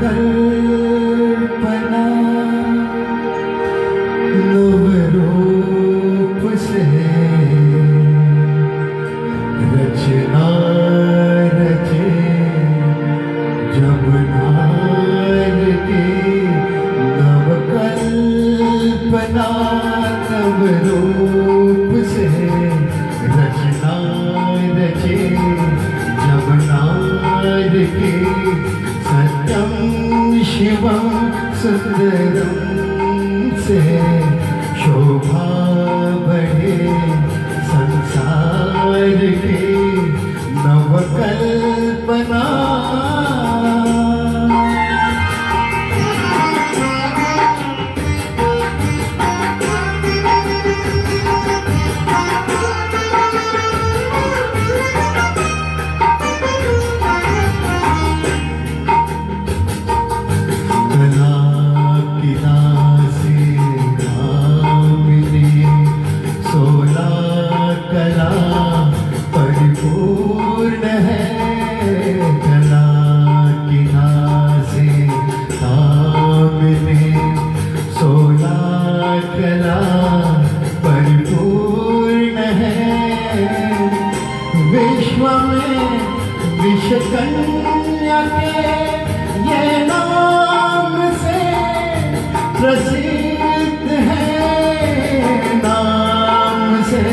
कल्पना नवरूप से रचना रचे जब नार के नवकल्पना नवरूप से रचना रचे जब नार के सत्यम शिवम सुंदरम से शोभा बढ़े संसार के नवकल्पना। परिपूर्ण है कला की नाज़े कामिले, 16 कला परिपूर्ण है। विश्व में विश्वकन्या के ये नाम से प्रसिद्ध है, नाम से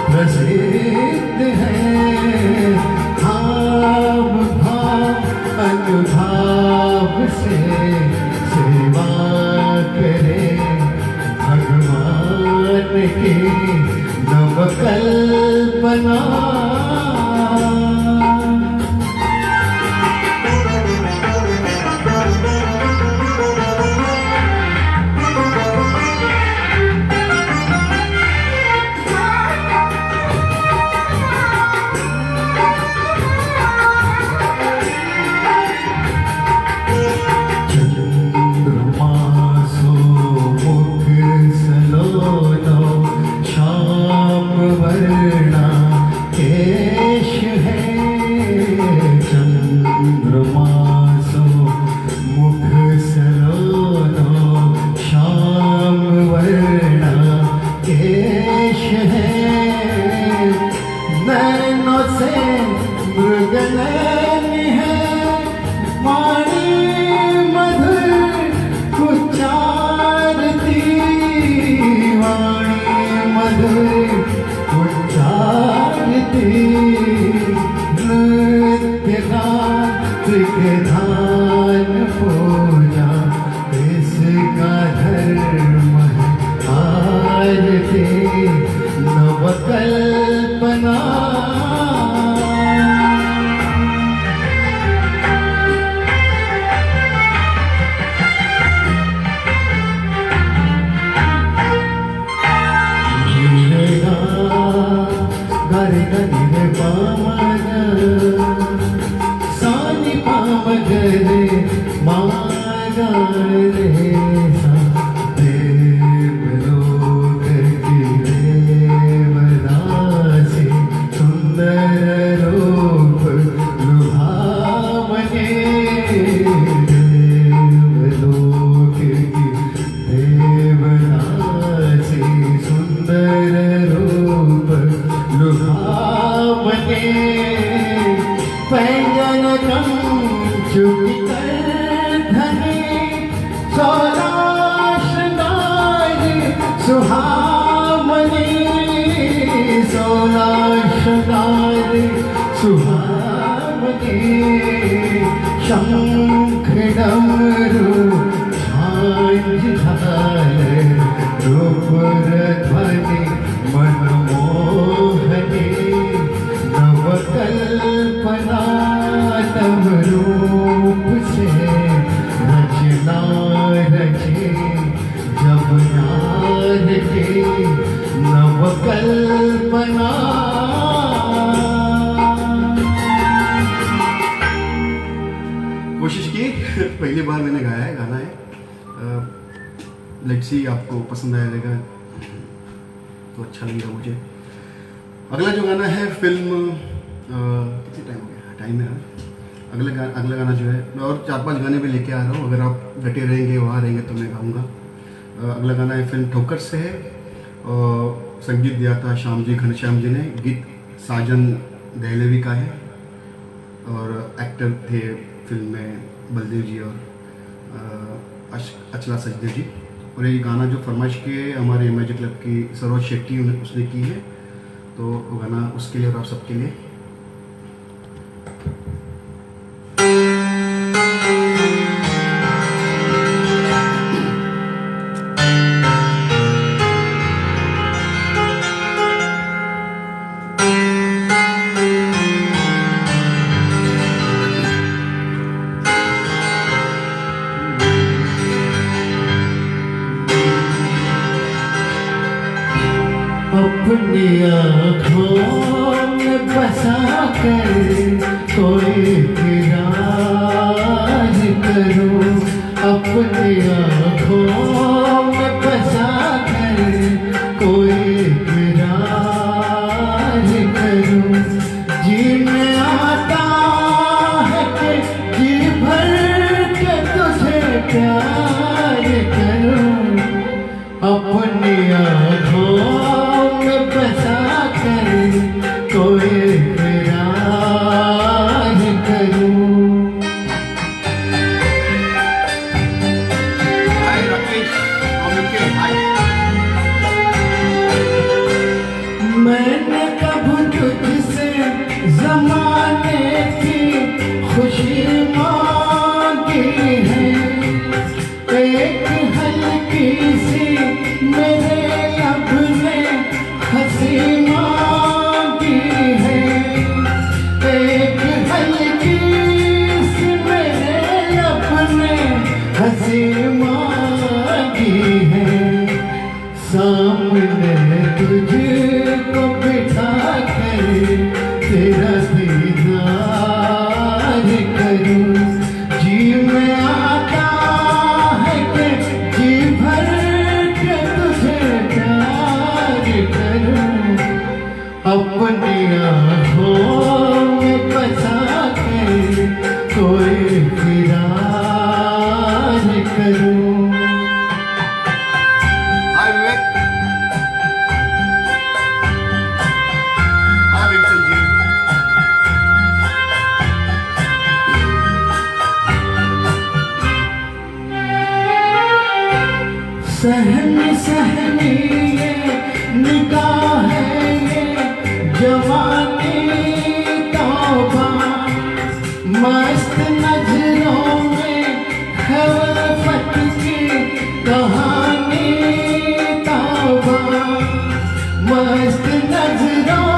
प्रसिद्ध है। भाव भाव अनुभाव से सेवा करे भगवान की नवकल्पना। नैनों से मृगनयन है, वाणी मधुर उच्चारती, वाणी मधुर उच्चारती। नृत्य ध्यान पूजा इसका धर्म है आरती नवकल्पना। गरे गरे रे पामग सानी पामग रे माग रे सा। देवलोक की देवदासी सुंदर रूप लुभावने, देवलोक की देवदासी सुंदर रूप लुभावने। पैंजन कंचुकी धनी 16 श्रृंगार सुहावनी, 16 श्रृंगार सुहावनी। कल्पना तब रूप से रचना रचे जब नार के नव कल्पना। कोशिश की पहली बार मैंने गाया है, गाना है। लेट्स सी आपको पसंद आएगा तो अच्छा लगेगा मुझे। अगला जो गाना है फिल्म कितनी टाइम हो गया, टाइम है अगला गाना जो है, मैं और 4-5 गाने भी लेके आ रहा हूँ, अगर आप डटे रहेंगे वहाँ रहेंगे तो मैं गाऊँगा। अगला गाना है फिल्म ठोकर से है और संगीत दिया था श्याम जी घनश्याम जी ने, गीत साजन दहलेवी का है और एक्टर थे फिल्म में बलदेव जी और अचला सचदेव जी। और ये गाना जो फरमाइश किए हमारे मैजिक क्लब की सरोज शेट्टी उसने की है, तो वो गाना उसके लिए और आप सबके लिए। अपनी आँखों में बसा कर कोई किरार करूं, अपनी आँखों में बसा कर कोई किरार करूं। जी में आता है कि जी भर के तुझे प्यार करूं, अपनी आँखों बसा कर कोई प्यार करूं। हाय राकेश, हाय। मैंने कब तुझसे ज़माने की खुशी मांगी है, एक हल्की सी मेरे लब ने हंसी मांगी है, एक हल्की सी मेरे लब ने हंसी मांगी है। सामने तुझको बिठा कर तेरा दीदार करूं, जी में आता है कि जी भर के तुझे प्यार करूं, अपनी आँखों में बसा कर कोई किरार करूं। हाय विवेक, हाय विंसन जी। सहनी सहनी ये निगाह है ये जवानी तौबा, मस्त नजरों में है उल्फत की कहानी तौबा, मस्त नजरों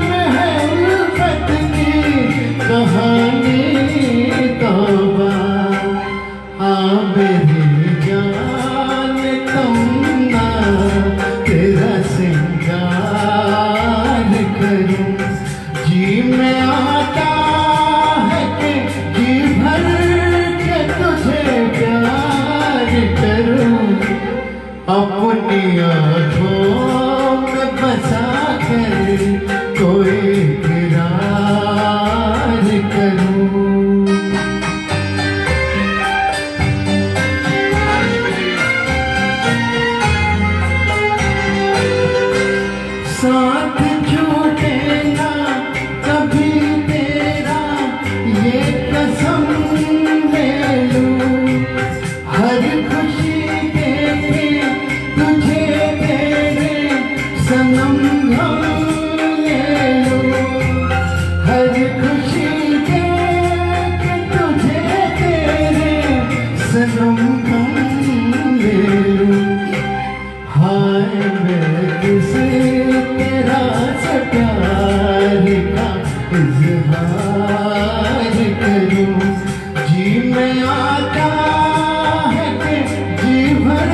में है उल्फत की कहानी तौबा। हाँ मेरी जान तमन्ना तेरा सिंगार करूं, जी में आता है कि जी भर के तुझे प्यार करूं, अपनी आँखों में बसा कर कोई किरार करूं। साथ छूटे ना कभी तेरा ये कसम ले लूं, हर खुशी देके तुझे दे प्यार करूं, जी में आता है कि जी भर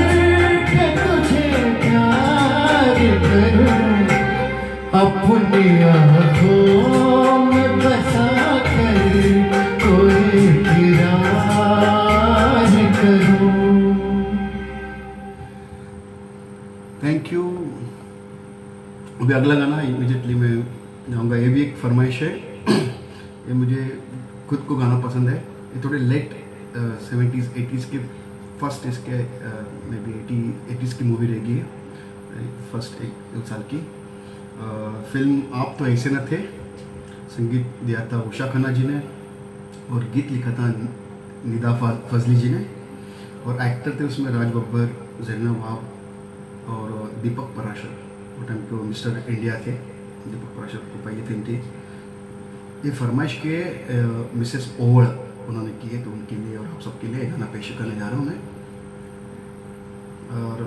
के तुझे प्यार करूं, अपनी आँखों में बसा कर कोई किरार करूं। Thank you. अभी अगला गाना इमीडिएटली मैं जाऊंगा, ये भी एक फरमाइश है। ये मुझे खुद को गाना पसंद है। ये थोड़े लेट 70s 80s के फर्स्ट इसके मे बी 80s की मूवी रहेगी है, फर्स्ट 1 साल की फिल्म आप तो ऐसे न थे। संगीत दिया था उषा खन्ना जी ने और गीत लिखा था निदा फजली जी ने, और एक्टर थे उसमें राज बब्बर, जैनब वाब और दीपक पराशर। वो टाइम को मिस्टर इंडिया थे दीपक पराशर को पहली फिल्म थी। ये फरमाइश के मिसेस ओवल उन्होंने की है, तो उनके लिए और आप सबके लिए गाना पेश करने जा रहा हूँ मैं। और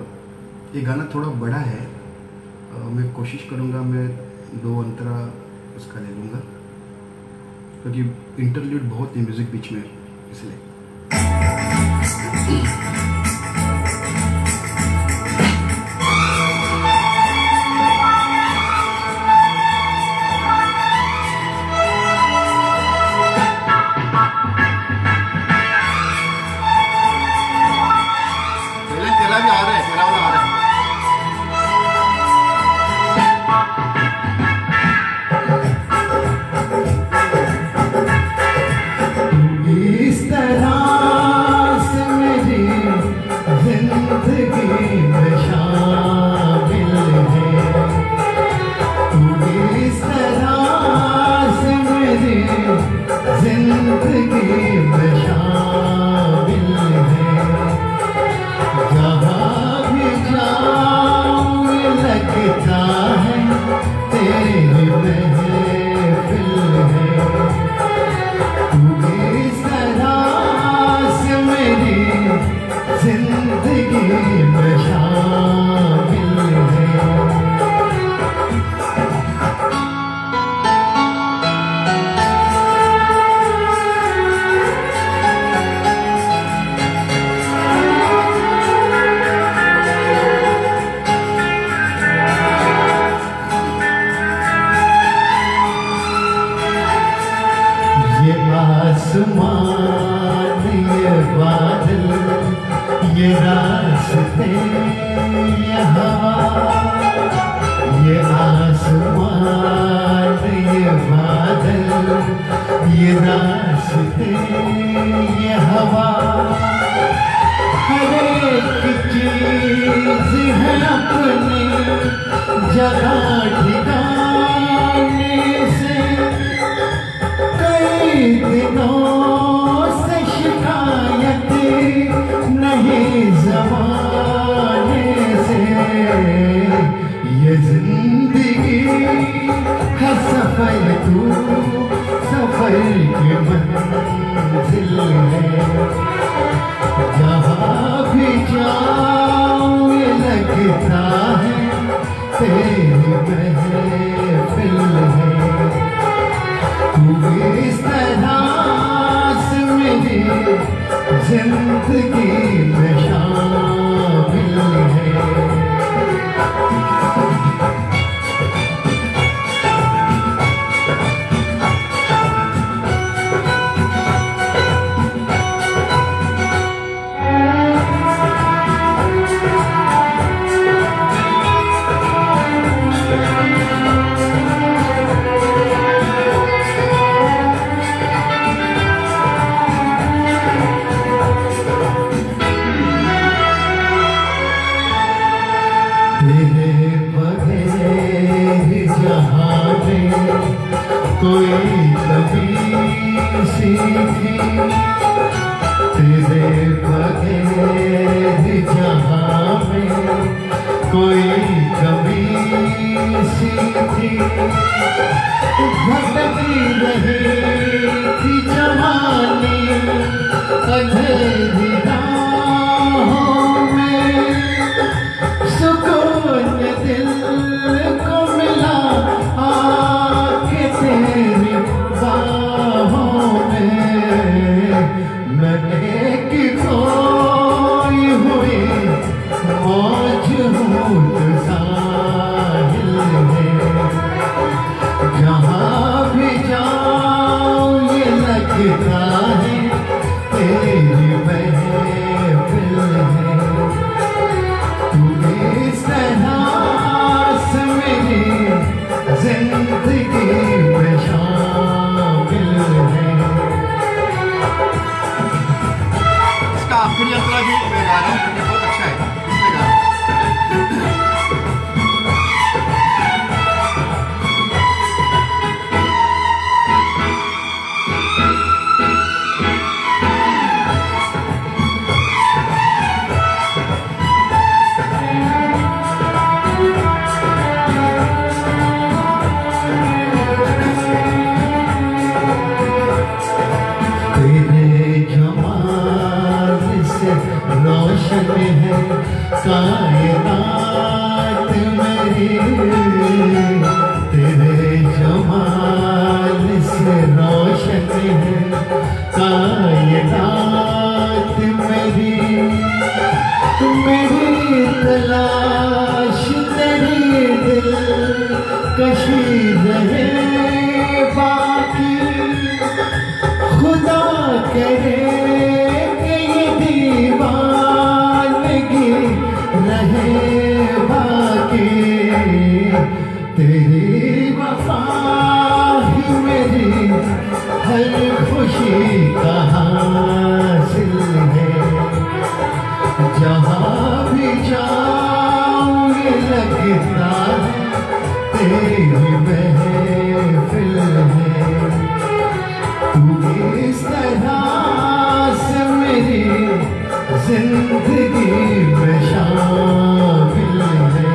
ये गाना थोड़ा बड़ा है, मैं कोशिश करूँगा मैं 2 अंतरा उसका ले लूँगा, क्योंकि इंटरल्यूड बहुत ही म्यूज़िक बीच में, इसलिए। तेरा भी आ रहा है, तेरा वाला आ रहा है। इस तरह से मेरी जिंदगी में शामिल है, तू इस तरह से मेरी जिंदगी में शामिल है। जहाँ भी जाऊँ लगता है तेरी महफिल है, तू इस तरह से मेरी जिंदगी में शामिल है। ये आसमान, ये बादल, ये रास्ते, ये हवा, ये आसमान, ये बादल, ये रास्ते, ये हवा, हर एक चीज है अपनी जगह ठिकाने से। कई दिनों से शिकायत नहीं ज़माने से, ये जिंदगी है सफर, तू सफर की मंजिल है। जहाँ भी जाऊँ लगता है तेरी महफिल है, तू इस तरह से मेरी जिंदगी में शामिल है। तेरे बगैर जहाँ में कोई कभी सीखी, तेरे बगैर जहाँ में कोई कभी सीखी। भटकी रही थी जवानी अंधेरी राहों में, सुकून दिल को मिला आके तेरी बात कायनात मेरी तेरे जमाल से रोशन है, कायनात मेरी तलाश तेरी दिल कशी रहे बाकी, खुदा करे कि ये दीवानगी रहे बाकी, तेरी वफा ही मेरी हर खुशी का हासिल है, जहाँ भी जाऊँ ये लगता है तेरी महफिल है, तू इस तरह से मेरी जिंदगी में शामिल है।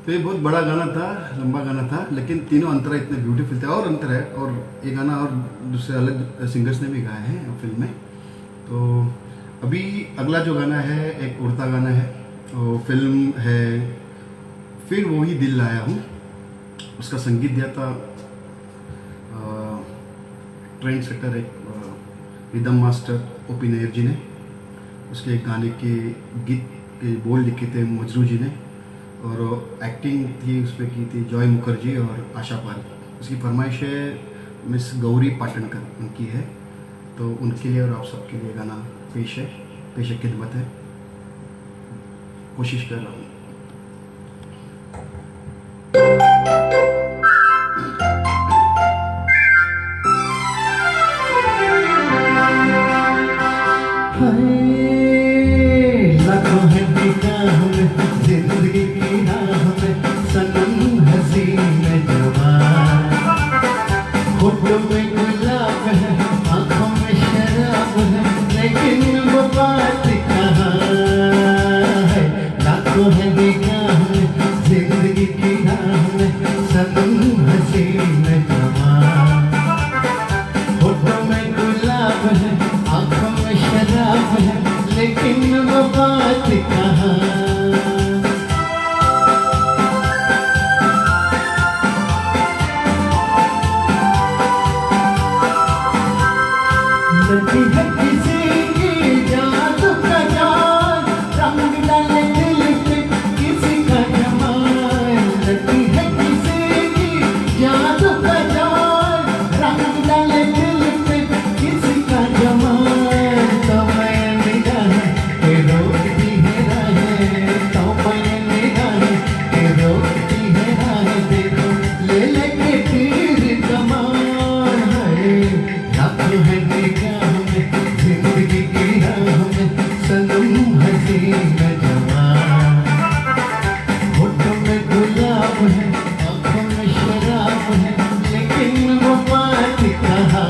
तो ये बहुत बड़ा गाना था, लंबा गाना था, लेकिन तीनों अंतरा इतने ब्यूटीफुल थे। और अंतर है, और ये गाना और दूसरे अलग सिंगर्स ने भी गाए हैं फिल्म में। तो अभी अगला जो गाना है एक उड़ता गाना है, तो फिल्म है फिर वही दिल लाया हूँ। उसका संगीत दिया था ट्रेंड सेटर, एक रिदम मास्टर ओपी नायर जी ने। उसके एक गाने के गीत के बोल लिखे थे मजरू जी ने, और एक्टिंग थी उसमें की थी जॉय मुखर्जी और आशा पाल। उसकी फरमाइश है मिस गौरी पाटनकर उनकी है, तो उनके लिए और आप सबके लिए गाना पेश खिदमत है। कोशिश कर रहा हूँ। लाखों है निगाह में जिंदगी की राह में सनम हसीन जवान, होठों में गुलाब है आंखों में शराब है, लेकिन वो बात कहाँ है। लाखों है निगाह में जिंदगी की राह में सनम हसीन जवान, होठों में गुलाब है आंखों में शराब है, लेकिन वो बात कहाँ। लगी है किसी की जादू का जाल, रंग डाले दिल पे किसी का जमाल। लगी है किसी की जादू का जाल, रंग डाले दिल पे किसी का जमाल। तो मैं निगाह के रोकती है राहें, तो मैं निगाह के रोकती है राहें, देखो ले लेके तीर कमान है। लाखों है निगाह में जिंदगी की राह में सनम हसीन जवान, होठों में गुलाब है आंखों में शराब है, लेकिन वो बात कहाँ।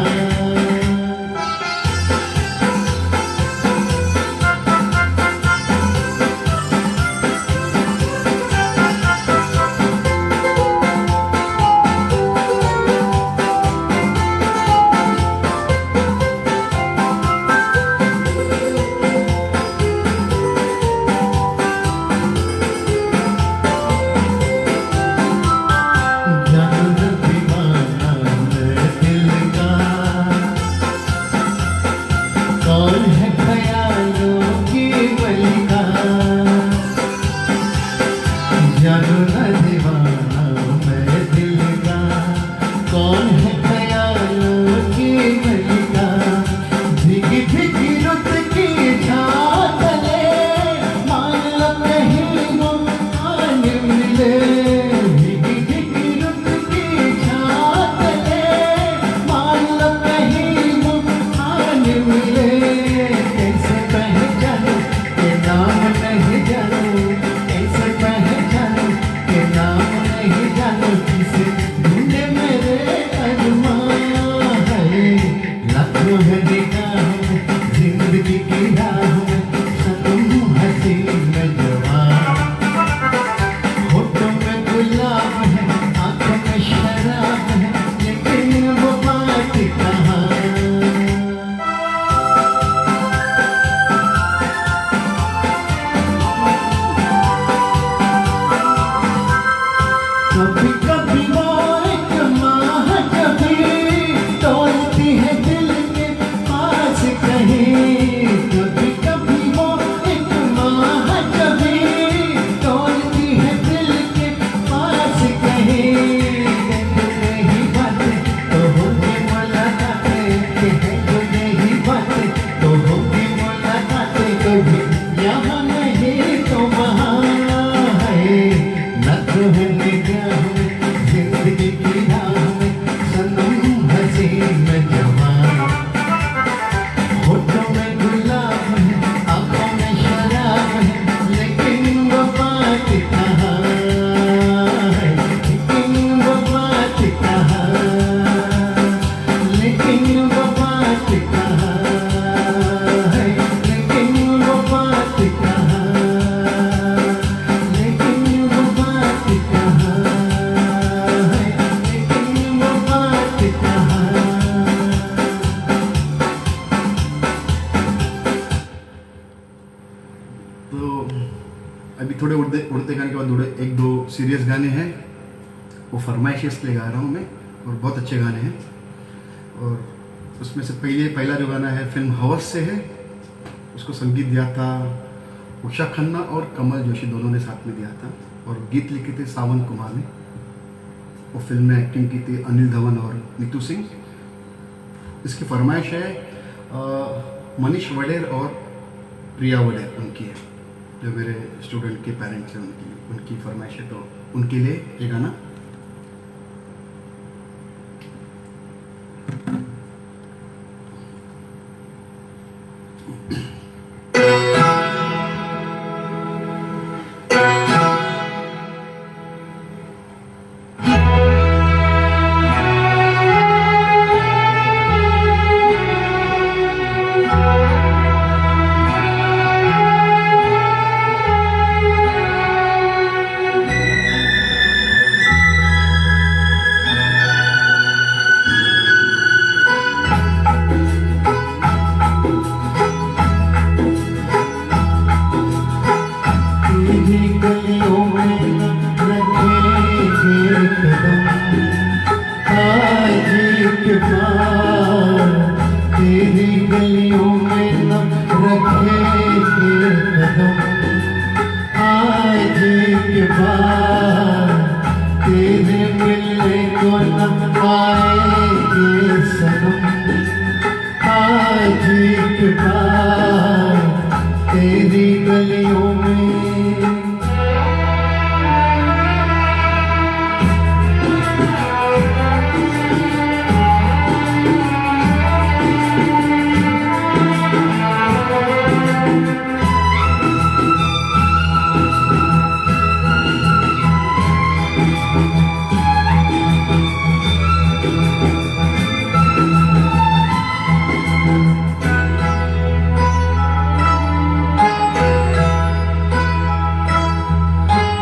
कभी कभी वो एक महाकवि तोड़ती है दिल के पास कहीं, कभी कभी वो एक महाकवि तोड़ती है दिल के पास कहीं। यही बातें तो होगी मुलाकातें, यही बातें तो होगी मुलाकातें, कभी यहाँ नहीं तो वहाँ है। न तो है निगाह में जिंदगी की राह में सनम हसीन जवान, होठों में गुलाब है, आंखों में शराब है, लेकिन वो बात कहाँ है, लेकिन वो बात कहाँ, लेकिन वो बात कहाँ है, लेकिन वो बात कहाँ, लेकिन वो बात कहाँ है, लेकिन वो बात कहाँ। तो अभी थोड़े उड़ते उड़ते गाने के बाद थोड़े एक दो सीरियस गाने हैं, वो फरमाइश इसलिए गा रहा हूँ मैं, और बहुत अच्छे गाने हैं। और उसमें से पहला जो गाना है फिल्म हवस से है, उसको संगीत दिया था उषा खन्ना और कमल जोशी, दोनों ने साथ में दिया था, और गीत लिखे थे सावन कुमार ने। वो फिल्म में एक्टिंग की थी अनिल धवन और नीतू सिंह। इसकी फरमाइश है मनीष वडेर और प्रिया वडेर, उनकी है, जो मेरे स्टूडेंट के पेरेंट्स हैं, उनकी फरमाइश है, तो उनके लिए ये गाना। तेरी गलियों में रखेंगे कदम आज के बाद, तेरी गलियों में न रखेंगे कदम आज के बाद, तेरे मिलने को न आएंगे सनम आज के बाद, तेरी गलियों में।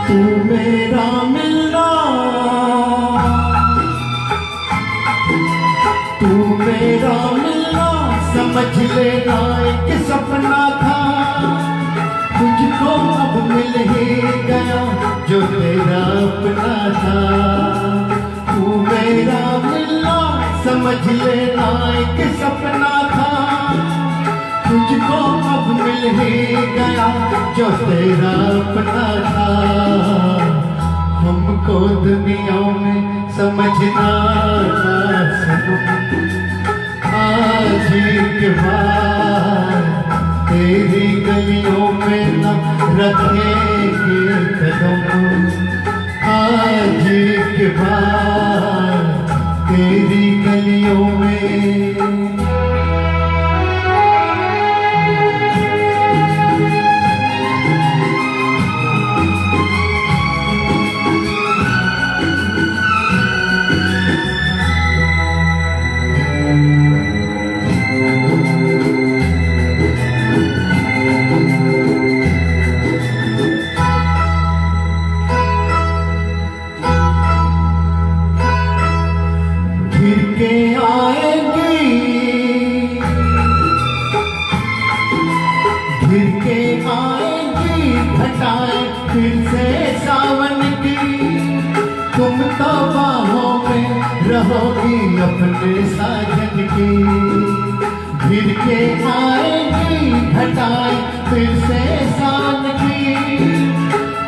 तू मेरा मिलना, तू मेरा मिलना समझ लेना एक सपना था, तुझको अब मिल ही गया जो तेरा अपना था। तू मेरा मिलना समझ लेना एक सपना था, तुझको अब मिल ही गया जो तेरा अपना था। हमको दुनिया में समझना था सनम आज के बाद, तेरी गलियों में न रखेंगे कदम आज के बाद, तेरी गलियों में। तुम तो बाहों में रहोगी अपने साजन की, गिर के आएगी घटाए फिर से शान की।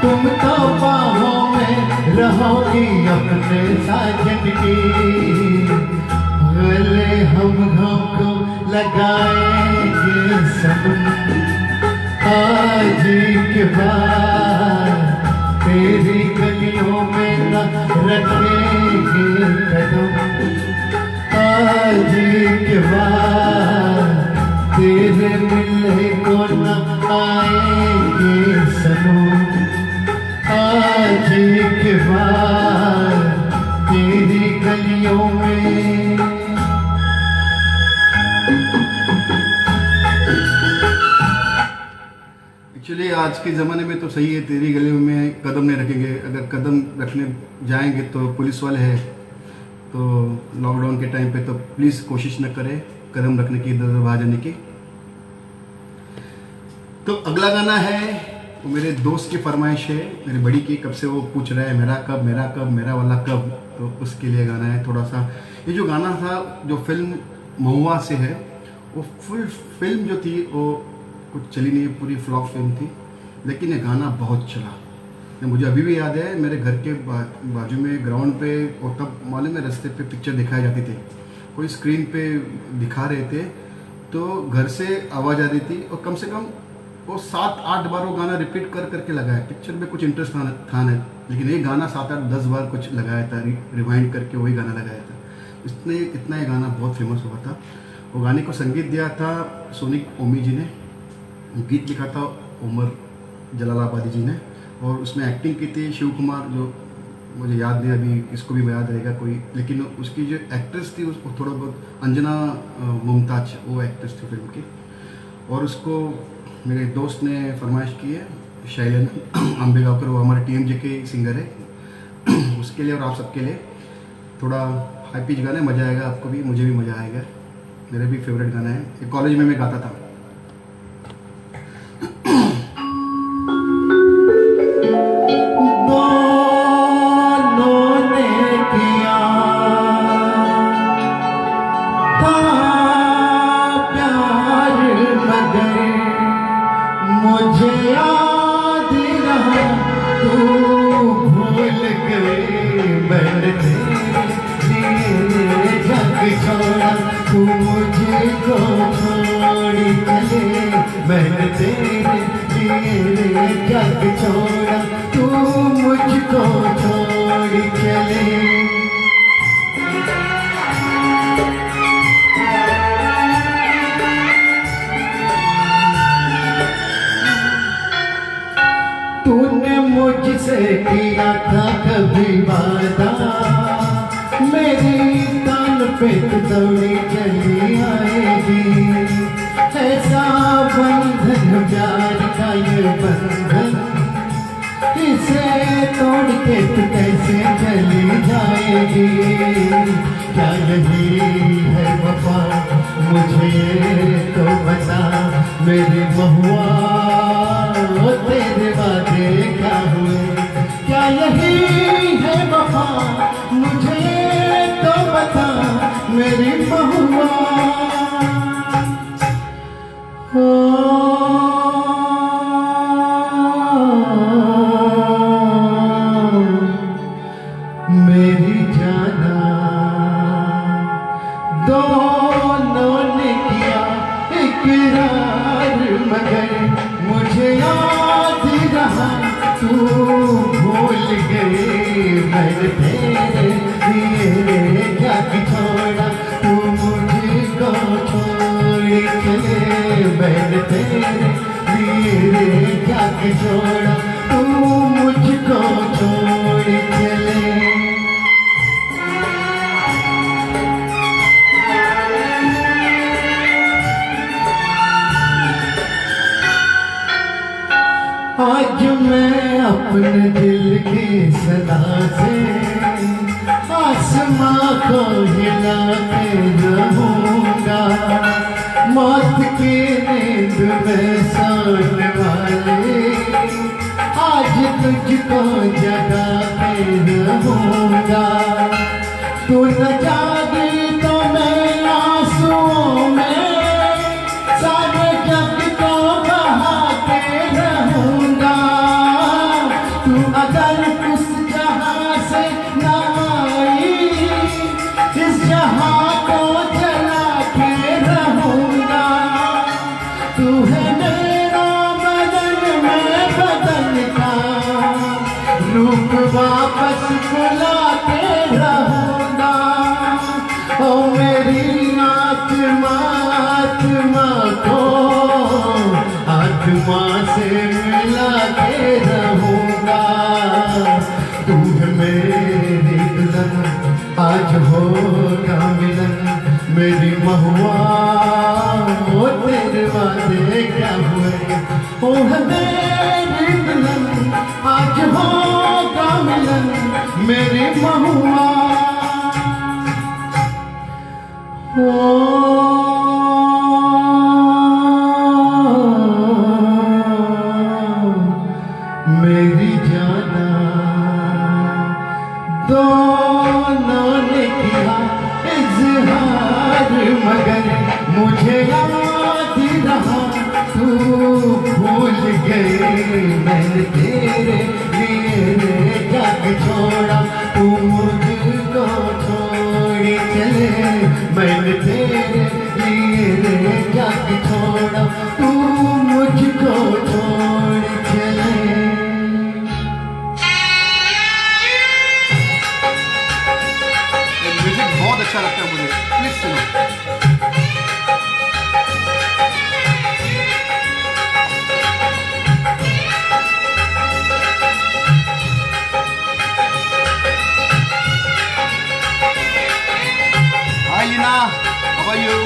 तुम तो बाहों में रहोगी अपने साजन की, गले हम हमको लगाएंगे सनम। आज के बाद तेरी गलियों में न रखेंगे कदम। आज के बाद तेरे मिलने को न आएंगे सनम। आज के बाद तेरी गलियों में। एक्चुअली आज के ज़माने में तो सही है, तेरी गली में कदम नहीं रखेंगे। अगर कदम रखने जाएंगे तो पुलिस वाले हैं, तो लॉकडाउन के टाइम पे तो प्लीज़ कोशिश न करें कदम रखने की, इधर उधर बाहर जाने की। तो अगला गाना है वो मेरे दोस्त की फरमाइश है, मेरी बड़ी की, कब से वो पूछ रहा है मेरा कब, मेरा कब, मेरा वाला कब। तो उसके लिए गाना है थोड़ा सा। ये जो गाना था जो फिल्म महुआ से है, वो फुल फिल्म जो थी वो कुछ चली नहीं, पूरी फ्लॉप फिल्म थी, लेकिन ये गाना बहुत चला। मुझे अभी भी याद है, मेरे घर के बाजू में ग्राउंड पे, और तब मालूम है रास्ते पे पिक्चर दिखाई जाती थी, कोई स्क्रीन पे दिखा रहे थे तो घर से आवाज़ आ रही थी, और कम से कम वो 7-8 बार वो गाना रिपीट कर करके लगाया। पिक्चर में कुछ इंटरेस्ट था नहीं, लेकिन ये गाना 7-8-10 बार कुछ लगाया था, रिवाइंड करके वही गाना लगाया था। इसने इतना ये गाना बहुत फेमस हुआ था। वो गाने को संगीत दिया था सोनिक ओमी जी ने, गीत लिखा था उमर जलालाबादी जी ने, और उसमें एक्टिंग की थी शिव कुमार, जो मुझे याद नहीं अभी, इसको भी याद रहेगा कोई, लेकिन उसकी जो एक्ट्रेस थी उसको थोड़ा बहुत अंजना मुमताज, वो एक्ट्रेस थी फिल्म की। और उसको मेरे दोस्त ने फरमाइश की है, शैलन अम्बेगावकर, वो हमारे TMJ के सिंगर है। उसके लिए और आप सबके लिए थोड़ा हाई पिच गाना है, मज़ा आएगा आपको भी, मुझे भी मज़ा आएगा। मेरा भी फेवरेट गाना है, ये कॉलेज में मैं गाता था। मुझे याद रहा तू भूल गई, मैंने तेरे जग छोड़ा, तू मुझको छोड़ी चले। मैंने तेरे जग छोड़ा, तू मुझको छोड़ी चले। तूने मुझसे किया था कभी वादा, मेरी कान पे दौड़ी चली आएगी। ऐसा बंधन प्यार का ये बंधन, इसे तोड़ के तू कैसे चली जाएगी। क्या यही है वफा, मुझे तो बता मेरी महुआ, तेरे वादे क्या हुए। क्या यही है वफा, मुझे तो बता मेरी महुआ। मेरी जाना दोनों ने किया इकरार, मगर मुझे याद रहा तू भूल गई। मैंने तेरे लिए जग छोड़ा, तू मुझको छोड़ चले। मैंने तेरे लिए जग छोड़ा, तू मुझको छोड़ चले। आज मैं अपने दिल की सदा से आसमां को हिला के रहूंगा। मौत की नींद में सोने वाले आज तुझको जगा के रहूंगा। तू न जागी तो मैं आंसुओं में सारे जग को बहा के रहूंगा। तू अगर उस जहां से न आई, इस जहां को जला के रहूंगा। तू है मेरा बदन में बदन का रूप वापस बुला के रहूंगा। ओ मेरी आत्मा आत्मा को आत्मा से मिला के रहूंगा। तू है मेरी दुल्हन, आज होगा मिलन। मेरी महुआ वो तेरे वादे क्या हुए। ओ है मेरी दुल्हन, आज होगा मिलन। मेरी महुआ मेरी जाना। दोनों ने किया इजहार मगर मुझे याद रहा। तू भूल गई मैंने तेरे लिए जग छोड़ा। तू मुझको छोड़ी चले, मैंने तेरे लिए जग छोड़ा। तू मुझको छोड़ चले। म्यूजिक बहुत अच्छा लगता है मुझे, प्लीज सुनो। Hi Lina, how are you?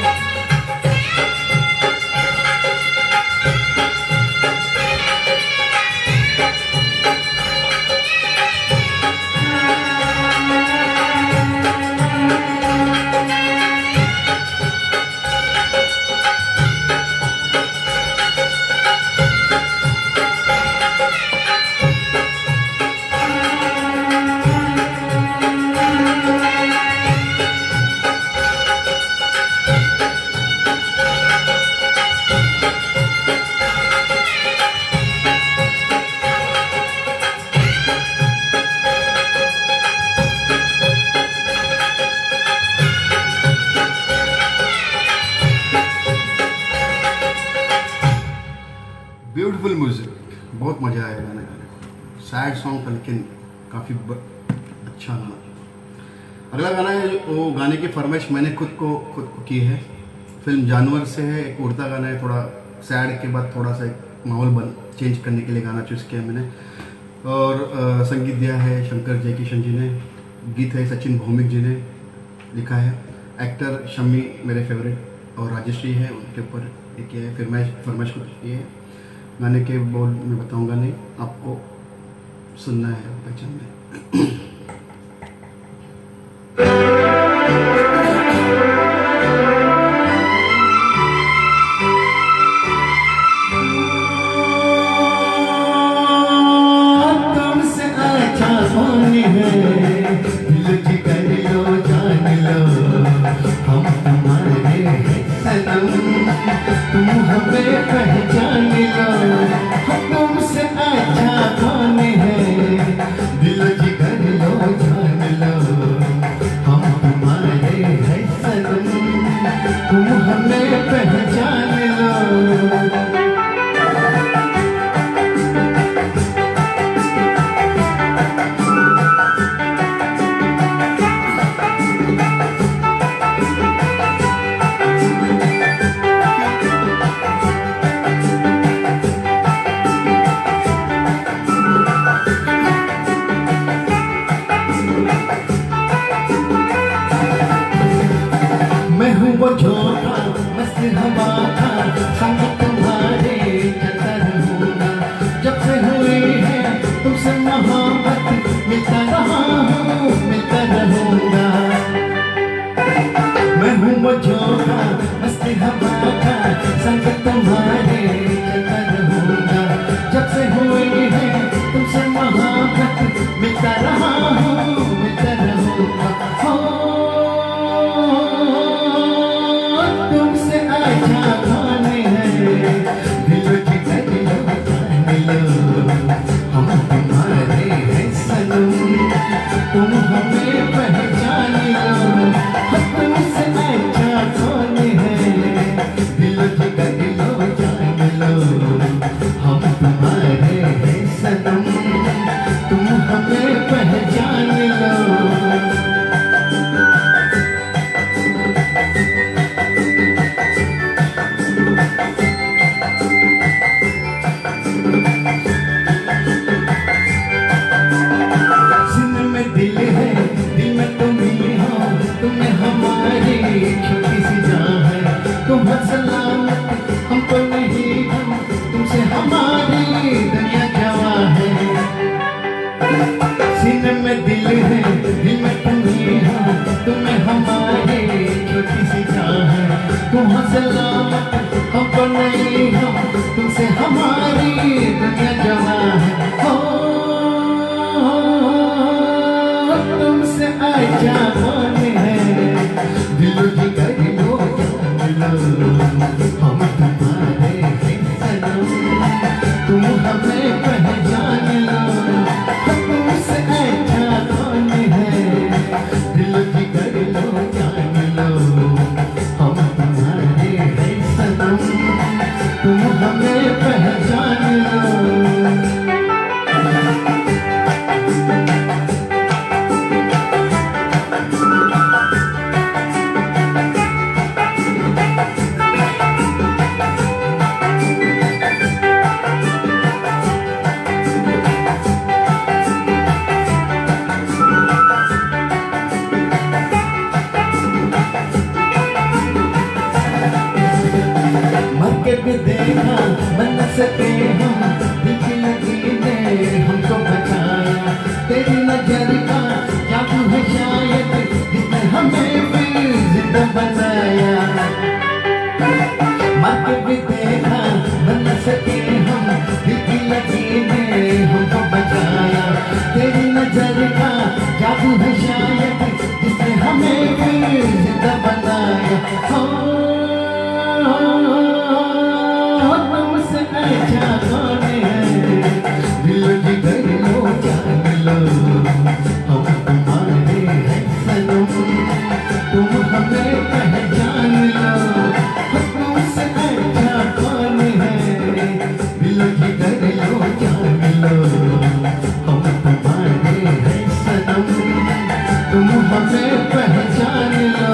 Beautiful music, बहुत मज़ा आया गाने गाने। सैड सॉन्ग था लेकिन काफ़ी अच्छा गाना। अगला गाना है, वो गाने की फरमाइश मैंने खुद को की है। फिल्म जानवर से है, एक उड़ता गाना है, थोड़ा सैड के बाद थोड़ा सा एक माहौल चेंज करने के लिए गाना चूज़ किया मैंने। और संगीत दिया है शंकर जयकिशन जी ने, गीत है सचिन भौमिक जी ने लिखा है। एक्टर शम्मी मेरे फेवरेट और राजश्री है, उनके ऊपर एक है फरमाइश को की है। गाने के बोल मैं बताऊंगा नहीं, आपको सुनना है पहचान तुमसे अच्छा कौन है, दिल की कर लो जान लो। हम तुम्हारे हैं सनम, तुम हमें पहचान लो। तुमसे अच्छा कौन है, दिल की कर लो जान लो। हम तुम्हारे हैं सनम, तुम हमें पहचान लो। मैं हूँ वो झोंका मस्त हवा का, संग तुम्हारे चलता रहूँगा। जब से हुई है तुमसे मोहब्बत, मिलता रहा हूँ मिलता रहूँगा। मैं हूँ वो झोंका मस्त हवा का, संग तुम्हारे चलता रहूँगा। जब से हुई है तुमसे मोहब्बत, मिलता रहा तुमसे अच्छा कौन है, दिलो जिगर लो जान लो, हम तुम्हारे हैं सनम, तुम हमें पहचान लो, तुमसे अच्छा कौन है, दिलो जिगर लो जान लो, हम तुम्हारे हैं सनम, तुम हमें पहचान लो। मर के भी देखा मन न सके हम, दिल की लगी ने हमको बचाया, तेरी नजर का जादू है शायद जिसने हमें फिर जिंदा बनाया। मर के भी देखा मन न सके हम, दिल की लगी ने हमको बचाया, तेरी नजर का जादू है शायद जिसने हमें फिर जिंदा बनाया। तुमसे अच्छा कौन है, दिल जिगर लो जान लो, हम तुम्हारे हैं सनम, तुम हमें पहचान लो। तुमसे अच्छा कौन है, दिल जिगर लो जान लो, हम तुम्हारे हैं सनम, तुम हमें पहचान लो।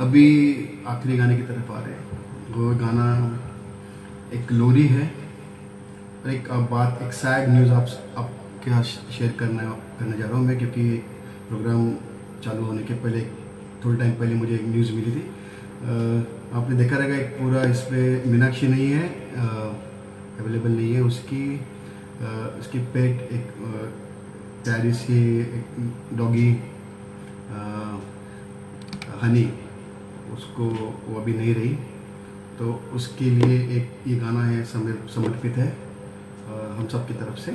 अभी आखिरी गाने की तरफ आ रहे हैं। वो गाना एक लोरी है और एक बात, एक सैड न्यूज़ आपके यहाँ शेयर करने जा रहा हूँ मैं, क्योंकि प्रोग्राम चालू होने के पहले थोड़े टाइम पहले मुझे एक न्यूज़ मिली थी। आपने देखा रहेगा, एक पूरा इस पर मीनाक्षी नहीं है, अवेलेबल नहीं है उसकी पेट एक प्यारी सी एक डॉगी हनी, उसको वो अभी नहीं रही, तो उसके लिए एक ये गाना है समर्पित है हम सब की तरफ से।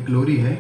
एक लोरी है।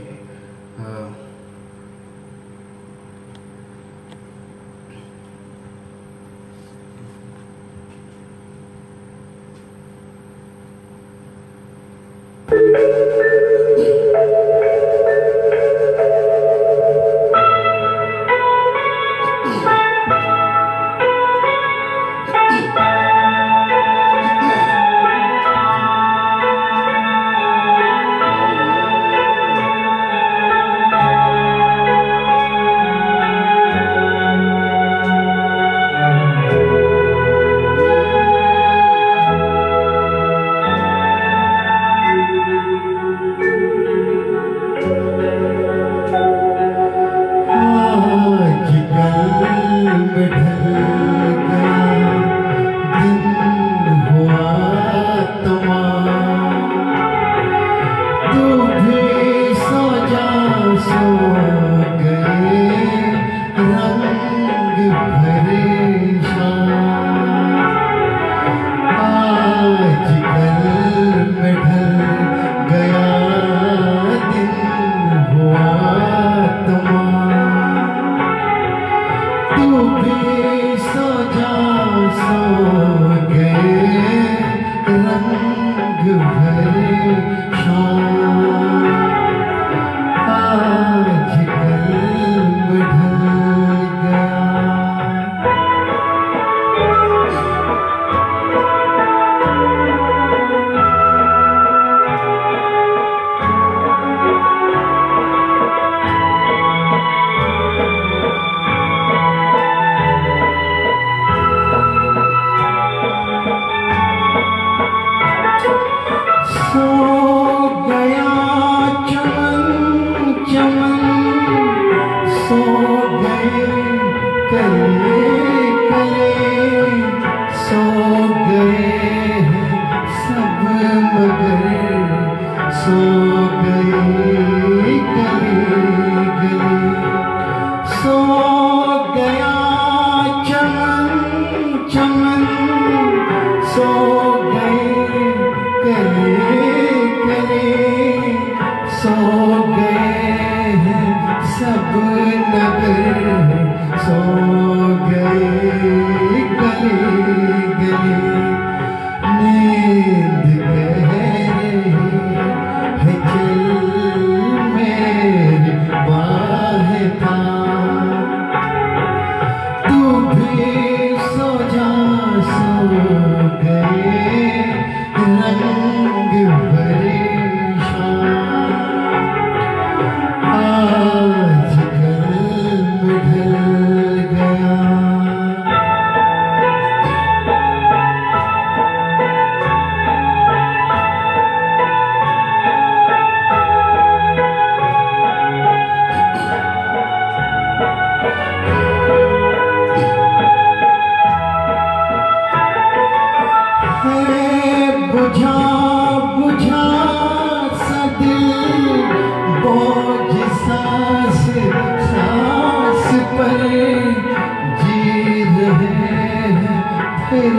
फिर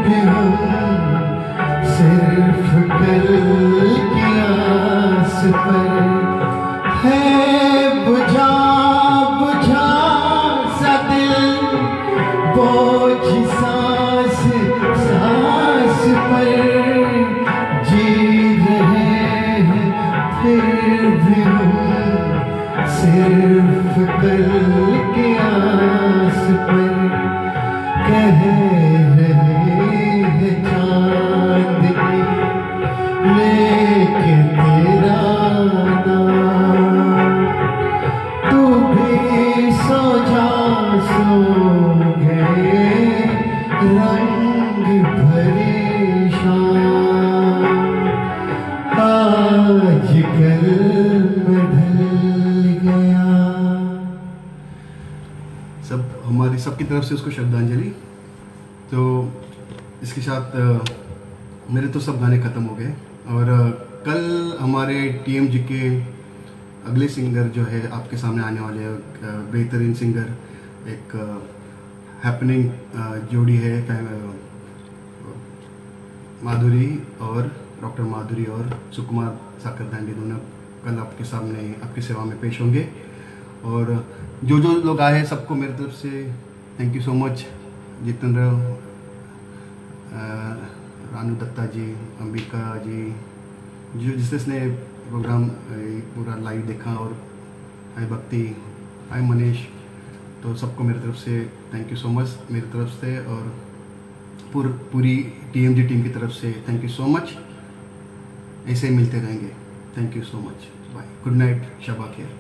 भी हम सिर्फ कल की आस पर है बुझा बुझा सा दिल, बोझ सांस सांस पर जी रहे हैं फिर भी हम सिर्फ कल की आस पर। कह रहे हैं चांदनी लेके तेरा नाम, तू भी सो जा सो गए रंग भरी शाम, आज कल में ढल गया। सब हमारी सबकी तरफ से उसको श्रद्धांजलि। तो इसके साथ मेरे तो सब गाने ख़त्म हो गए, और कल हमारे TMG के अगले सिंगर जो है आपके सामने आने वाले हैं, बेहतरीन सिंगर, एक हैपनिंग जोड़ी है, माधुरी और डॉक्टर माधुरी और सुकुमार साकरदांडी, दोनों कल आपके सामने आपकी सेवा में पेश होंगे। और जो जो लोग आए हैं सबको मेरी तरफ से thank you so much. Jitendra, Ranu Dutta ji, Ambika ji, जो जिसने प्रोग्राम पूरा लाइव देखा, और हाय भक्ति, हाय मनीष, तो सबको मेरी तरफ से थैंक यू सो मच मेरी तरफ से, और पूरी TMG टीम की तरफ से थैंक यू सो मच। ऐसे ही मिलते रहेंगे। Thank you so much, bye, good night, शबा खैर।